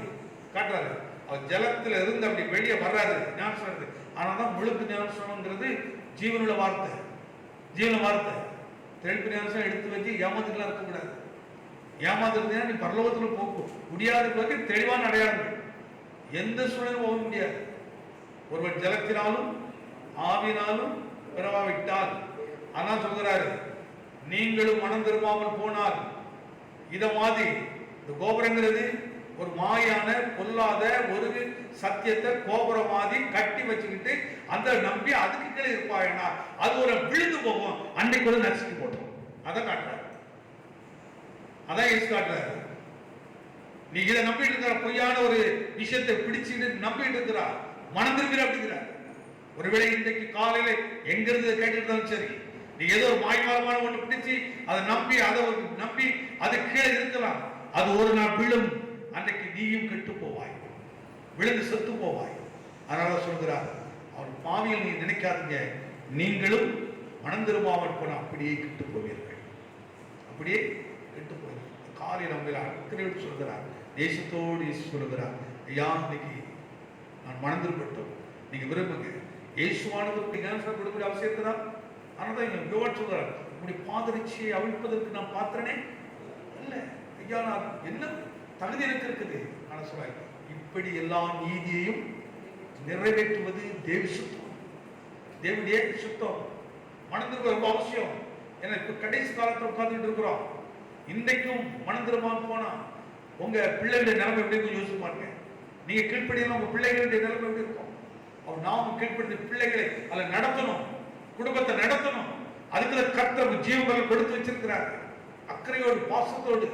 காட்டுறாரு, அவர் ஜலத்துல இருந்து அப்படி வெளியே வர்றாரு ஞானஸ்நானம். ஆனாதான் முழுக்க ஞானஸ்நானம்ங்கிறது ஜீவனுள்ள வார்த்தை, ஜீவன வார்த்தை. தெளிப்பு ஞானஸ்நானம் எடுத்து வச்சு ஏமாத்துக்கலாம் இருக்கக்கூடாது. ஏமாத்துறதுனா நீ பரலோகத்துல போக முடியாத தெளிவான அடையாளங்கள். எந்த சூழலும் போக முடியாது. ஒருவர் ஜலத்தினாலும் ஆவினாலும் பிறவாவிட்டால். ஆனால் சொல்கிறாரு, நீங்களும் மனம் திரும்பாமல் போனால் இத மாதிரி இந்த கோபுரங்கிறது ஒரு மாயான பொல்லாத ஒரு சத்தியத்தை கோபுரம் மாதிரி கட்டி வச்சுக்கிட்டு அந்த நம்பி அதுக்கு கீழே இருப்பாயனா அது ஒரு விழுந்து போகும். அன்னைக்கு ஒரு நசுக்கி போட்டோம். அதை காட்டுறாரு, அதான் இயேசு காட்டுறாரு. நீ இதை நம்பிட்டு இருக்கிற பொய்யான ஒரு விஷயத்தை பிடிச்சிட்டு நம்பிட்டு இருக்கிறா, மனம் திரும்பிற அப்படிங்கிறார். ஒருவேளை இன்றைக்கு காலையில எங்கிருந்து கேட்டுட்டாலும் சரி, நீ ஏதோ ஒரு மாய்மாலமான ஒன்று பிடிச்சி அதை நம்பி அது கீழே இருக்கலாம். அது ஒரு நாள் விழும். அன்றைக்கு நீயும் கெட்டு போவாய், விழுந்து செத்து போவாய். அதனால சொல்கிறார், அவர் பாவியில் நீ நினைக்காதீங்க, நீங்களும் மனம் திரும்பாமல் போன அப்படியே கெட்டு போவீர்கள், அப்படியே கெட்டு போவீர்கள். காலையில் நம்ம அக்கறையோடு சொல்கிறார், தேசத்தோடு சொல்கிறார், ஐயா இன்னைக்கு நான் மனம் திரும்பட்டும், நீங்க விரும்புங்க. இயேசுவானது ஞானஸ்நானம் கொடுக்கிற அவசியத்தை தான். ஆனால் இங்க யோவான் சொல்றார், இப்படி பாதரிச்சியை அவிழ்ப்பதற்கு நான் பாத்திரனே இல்ல ஐயா, நான் என்ன தகுதி எனக்கு இருக்குது. ஆனால் சொல்றாரு, இப்படி எல்லா நீதியையும் நிறைவேற்றுவது தேவ சுத்தம், தேவனுடைய சுத்தம். மனம் திரும்ப ரொம்ப அவசியம். ஏன்னா இப்ப கடைசி காலத்தில் உட்கார்ந்துட்டு இருக்கிறோம். இன்றைக்கும் மனம் திரும்பாம போனா உங்க பிள்ளைகளுடைய நிலைமை எப்படி இருக்கும் யோசிச்சு பாருங்க. நீங்க கீழ்ப்படியலாம், உங்க பிள்ளைகளுடைய நிலைமை எப்படி இருக்கும்? அவர் நாமும் கீழ்ப்படுத்த பிள்ளைகளை அதை நடத்தணும், குடும்பத்தை நடத்தணும். அதுக்கு கர்த்தர் ஜீவங்களை கொடுத்து வச்சிருக்கிறார். அக்கறையோடு பாசத்தோடு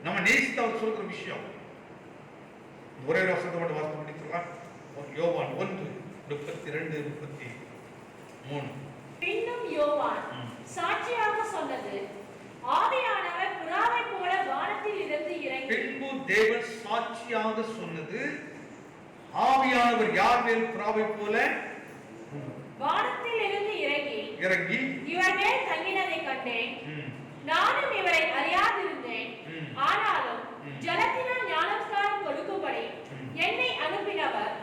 நம்ம நேசித்து அவர் சொல்கிற விஷயம். ஒரே வசனத்தை மட்டும் வாசித்து முடிக்கலாம். யோவான் 1:32-33. பின்னும் யோவான் சாட்சியாக சொன்னது, ஆவியானவர் புறாவை போல வானத்தில் இருந்து இறங்கி. பின்பு தேவன் சாட்சியாக சொன்னது, ஆவியானவர் யார் மேல் புறாவை போல வானத்தில் இருந்து இறங்கி இவர் மேல் தங்கினதை கண்டேன். நானும் இவரை அறியாதிருந்தேன். ஆனாலும் ஜலத்தினால் ஞானஸ்நானம் கொடுக்கும்படி என்னை அனுப்பினவர்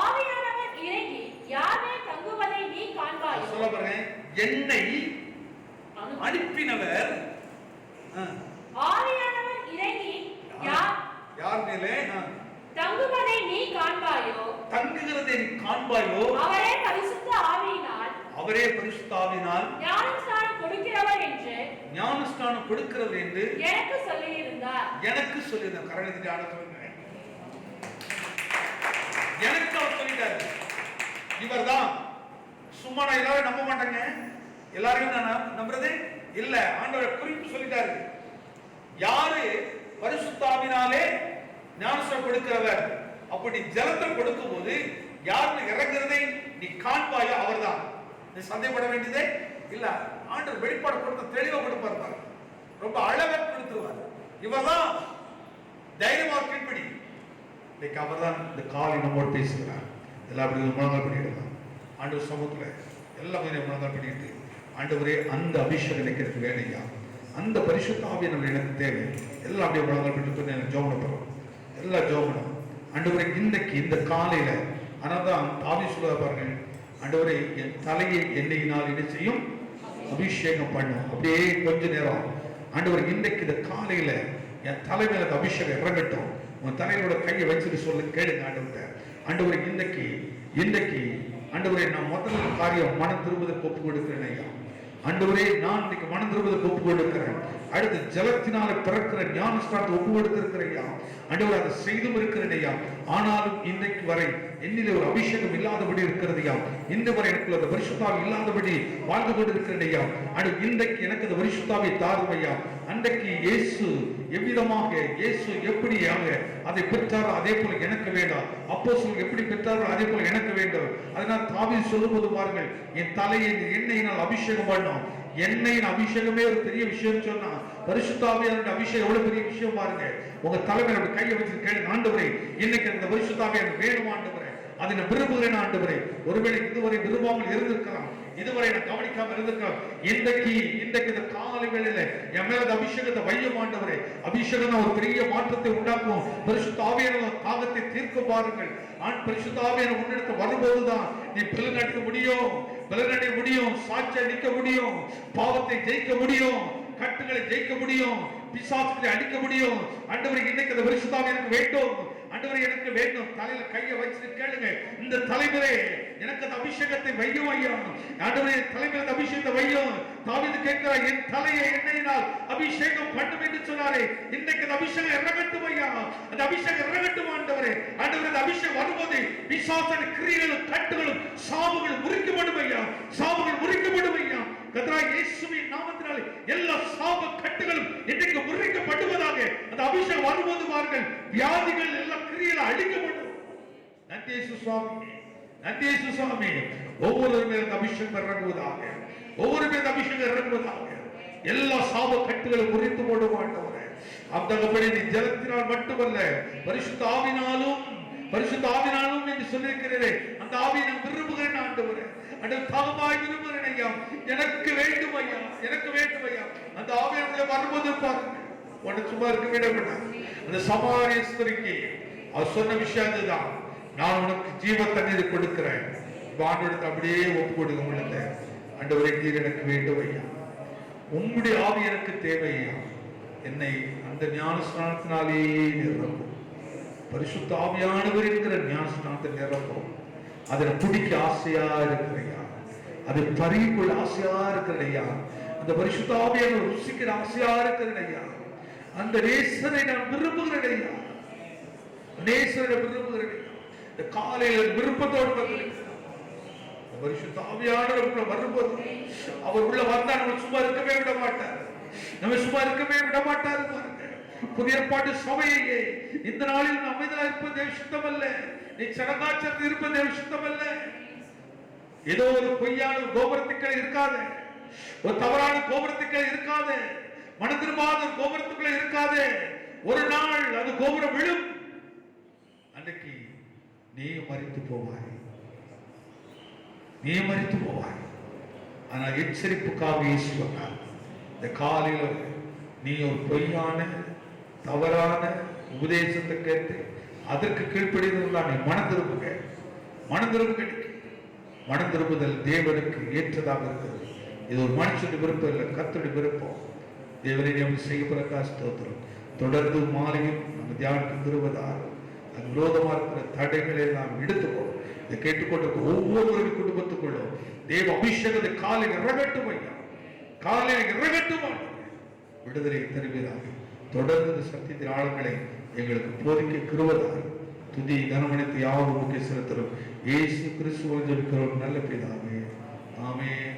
ஆவியானவர் இறங்கி யார் மேல் தங்குவதை நீ காண்பாய். சொல்ல பாருங்க, என்னை அனுப்பினவர் ஆவியானவர் இறங்கி யார் மேலே தங்குவதை நீ காண்பாயோ, தங்குகிறதை நீ காண்பாயோ, அவரே பரிசுத்த ஆவியினால் ஞானஸ்நானம் கொடுக்கிறவர் என்று எனக்கு சொல்லியிருந்தார். கரணத்தை ஆட சொல்லுங்க. எனக்கு அவர் சொல்லிட்டாரு. இவர்தான். சும்மா நான் எல்லாரும் நம்ப மாட்டேங்க, எல்லாரையும் நான் நம்புறது இல்ல. ஆண்டவர் குறிப்பு சொல்லிட்டாரு. யாரு பரிசுத்த ஆவியினாலே ஞானஸ்நானம் கொடுக்கிறவர், அப்படி ஜலத்தை கொடுக்கும் போது யாருன்னு இறங்குறதை நீ காண்பாயோ அவர்தான். நீ சந்தேகப்பட வேண்டியதே இல்ல. ஆண்டவர் வெளிப்பாடு கொடுத்த தெளிவா கொடுப்பார், ரொம்ப அழகா கொடுத்துருவார். இவர்தான் தைரியமாக கீழ்ப்படி. இன்னைக்கு அவர்தான் இந்த காலை நம்மோடு பேசுகிறார். எல்லாம் முழங்கால் பண்ணிடலாம் ஆண்டவர் சமூகத்துல, எல்லாம் முழங்கால் பண்ணிட்டு, ஆண்டவரே அந்த அபிஷேகம் எனக்கு எனக்கு வேணையா, அந்த பரிசுத்த ஆவியை நம்ம எனக்கு தேவை. எல்லாம் அப்படியே முழங்கால் பண்ணிட்டு எனக்கு ஜோமனை போறோம், எல்லாம் ஜோமனம். ஆண்டவரே இன்றைக்கு இந்த காலையில, ஆனால்தான் ஆவி சொல்ல பாருங்க, ஆண்டவரே என் தலையை எண்ணெயினால் என்ன செய்யும், அபிஷேகம் பண்ணும். அப்படியே கொஞ்ச நேரம் ஆண்டவரே இன்றைக்கு இந்த காலையில என் தலைமையில அபிஷேகம் இறங்கட்டும். உன் தலையோட கையை வச்சுட்டு சொல்லு, கேளுங்க ஆண்டவர்கிட்ட. ஆண்டவரே இன்றைக்கு ஆண்டவரே நான் முதல் காரியம் மனம் திரும்புவதற்கு ஒப்பு கொடுக்கிறேன் ஐயா. ஆண்டவரே நான் இன்னைக்கு மனம் திரும்புவதற்கு ஒப்பு கொடுக்கிறேன். அடுத்து ஜலத்தினால பிறக்கிற ஞானஸ்நானத்தை ஒப்பு கொடுத்திருக்கிறேன் ஐயா. ஆண்டவரே அதை செய்தும் இருக்கிறேன் ஐயா. ஆனாலும் இன்றைக்கு வரை என்னிலே ஒரு அபிஷேகம் இல்லாதபடி இருக்கிறது ஐயா. இந்த வரை எனக்கு அந்த பரிசுத்தாவி இல்லாதபடி வாழ்ந்து கொண்டிருக்கிறேன் ஐயா. அடுத்து இன்றைக்கு எனக்கு அந்த பரிசுத்தாவை தாரும் ஐயா. அன்றைக்கு இயேசு எவ்விதமாக, இயேசு எப்படியாக அதை பெற்றாரோ அதே போல எனக்கு வேண்டாம். அப்போஸ்தலர்கள் எப்படி பெற்றாரோ அதே போல எனக்கு வேண்டும். அதனால் தாவீது சொல்லும்போது பாருங்கள், என் தலையை எண்ணெயினால் அபிஷேகம் பண்ணோம். எண்ணெயின் அபிஷேகமே ஒரு பெரிய விஷயம் சொன்னா, பரிசுத்த ஆவியானவருடைய அபிஷேகம் எவ்வளவு பெரிய விஷயம் பாருங்க. உங்க தலைமையில கையை வச்சு கேளுங்க, ஆண்டவரே இன்னைக்கு அந்த பரிசுத்த ஆவியானவர் வேணும் ஆண்டவரே, அதை நான் விரும்புகிறேன் ஆண்டவரே. ஒருவேளை இதுவரை விரும்பாமல் இருந்திருக்கலாம், இதுவரை நான் கவனிக்காம இருந்திருக்கலாம். இன்றைக்கு இந்த காலை வேளையில என் மேல அபிஷேகத்தை வையும் ஆண்டவரே. அபிஷேகம் ஒரு பெரிய மாற்றத்தை உண்டாக்கும். பரிசுத்த ஆவியானவர் தாகத்தை தீர்க்க பாருங்கள். பரிசுத்த ஆவியானவர் உன்னிடத்து வரும்போதுதான் நீ பலனடைய முடியும், சாட்சியா நிற்க முடியும், பாவத்தை ஜெயிக்க முடியும், கட்டுகளை ஜெயிக்க முடியும், பிசாசுகளை அடிக்க முடியும். ஆண்டவரே இன்னைக்கு அந்த பரிசுத்த ஆவி எனக்கு வேண்டும், ஆண்டவரே எனக்கு வேண்டும். தலையில கையை வச்சு கேளுங்க, இந்த தலைமுறை எனக்கு அந்த அபிஷேகத்தை வையும் ஐயா. ஆண்டவரே தலைமையில அந்த அபிஷேகத்தை வையும். தாவீது கேட்கிறார், என் தலையை எண்ணெயினால் அபிஷேகம் பண்ணும் என்று சொன்னாரே. இன்னைக்கு அந்த அபிஷேகம் இறங்கட்டும் ஐயா, அந்த அபிஷேகம் இறங்கட்டும் ஆண்டவரே. ஆண்டவரே அந்த அபிஷேகம் வரும்போது பிசாசின் கிரியைகளும் கட்டுகளும் சாவுகளும் முறிக்கப்படும் ஐயா, சாவுகள் முறிக்கப்படும் ஐயா. கர்த்தராகிய இயேசுவின் நாமத்தினாலே எல்லா சாப கட்டுகளும் இன்றைக்கு முறிக்கப்படுவதாக. அந்த அபிஷேகம் வரும்போது பாருங்கள், வியாதிகள் எல்லாம் கிரியைகள் அழிக்கப்படும். நன்றி இயேசு சுவாமி. நன்றி இயேசு சுவாமி. ஒவ்வொரு மேல் அபிஷேகம் இறங்குவதாக, ஒவ்வொரு மேல் அபிஷேகம் இறங்குவதாக. எல்லா சாப கட்டுகளும் முறித்து போடும் ஆண்டவரே. அந்தபடி நீ ஜலத்தினால் மட்டுமல்ல பரிசுத்த ஆவினாலும், பரிசுத்த ஆவினாலும் என்று சொல்லியிருக்கிறீரே, அந்த ஆவியை நான் விரும்புகிறேன் ஆண்டவரே. அந்த தாகமாய் விரும்புகிறேன் ஐயா. எனக்கு வேண்டும் ஐயா, எனக்கு வேண்டும் ஐயா. அந்த ஆவியை வரும்போது பாருங்க, உன்னை சும்மா இருக்க விட வேண்டாம். அந்த சமாரிய ஸ்திரீக்கு அவர் சொன்ன விஷயம் அதுதான், நான் உனக்கு ஜீவ தண்ணீர் கொடுக்கிறேன். வாண்டெடுத்து அப்படியே ஒப்பு கொடுக்க முடியல. ஆண்டவரே நீர் எனக்கு வேண்டும் ஐயா, உம்முடைய ஆவி எனக்கு தேவை ஐயா. என்னை அந்த ஞான ஸ்நானத்தினாலே நிரப்பும். பரிசுத்த ஆவியானவர் இருக்கிற ஞான ஸ்நானத்தை நிரப்பும். அதை குடிக்க ஆசையா இருக்கிறையா, அதை பறிக்கொள்ள ஆசையா இருக்கிறையா, அந்த பரிசுத்த ஆவியான ருசிக்கிற ஆசையா இருக்கிறையா. அந்த நேசரை நான் விரும்புகிறேன், நேசரை விரும்புகிறேன். இந்த காலையில் விருப்பத்தோடு வந்திருக்கிறேன். பரிசுத்த ஆவியானவர் வரும்போது அவர் உள்ள வந்தா நம்ம சும்மா இருக்கவே விட மாட்டார், நம்ம சும்மா இருக்கவே விட மாட்டார். பாருங்க, புதிய ஏற்பாட்டு சபையே இந்த நாளில் அமைதியாக இருப்பது சித்தம் அல்ல, நீ சடங்காச்சல் இருப்பது சித்தம் அல்ல. ஏதோ ஒரு பொய்யான கோபுரத்துக்கள் இருக்காது, ஒரு தவறான கோபுரத்துக்கள் இருக்காது, மனதிரும்பாத கோபுரத்துக்குள்ள இருக்காது. ஒரு நாள் அது கோபுரம் விழும், அன்னைக்கு நீ மரித்து போவாய், நீ மரித்து போவாய். ஆனால் எச்சரிப்புக்காக இயேசு சொன்னார், இந்த காலையில் நீ ஒரு பொய்யான தவறான உபதேசத்தை கேட்டு அதற்கு கீழ்ப்படிந்தால் நீ மனந்திருப்புங்க, மனந்திருப்பு. மனந்திருப்புதல் தேவனுக்கு ஏற்றதாக இருக்கிறது. இது ஒரு மனுஷனுடைய விருப்பம் இல்லை, கர்த்தருடைய விருப்பம். தேவனை நம்ம செய்யப்படுறதா ஸ்தோத்திரம். தொடர்ந்து மாலையும் நம்ம தியானித்து திருவதால் அது விரோதமாக இருக்கிற தடைகளை நாம் எடுத்துக்கொள்ளும். இதை கேட்டுக்கொண்டிருக்க ஒவ்வொருவருடைய குடும்பத்துக்குள்ளும் தேவ அபிஷேகத்தை காலையில் இறகட்டும் ஐயா, காலையில் இறகட்டும். விடுதலை தருவீராக. தொடர்ந்து இந்த சத்தியத்தின் ஆழங்களை எங்களுக்கு போதிக்க கிருபையாக துதி கனமணித்து யாவும் முக்கிய செலுத்தரும் இயேசு கிறிஸ்துவின் ஜெபிக்கிறோம் நல்ல பிதாவே, ஆமென்.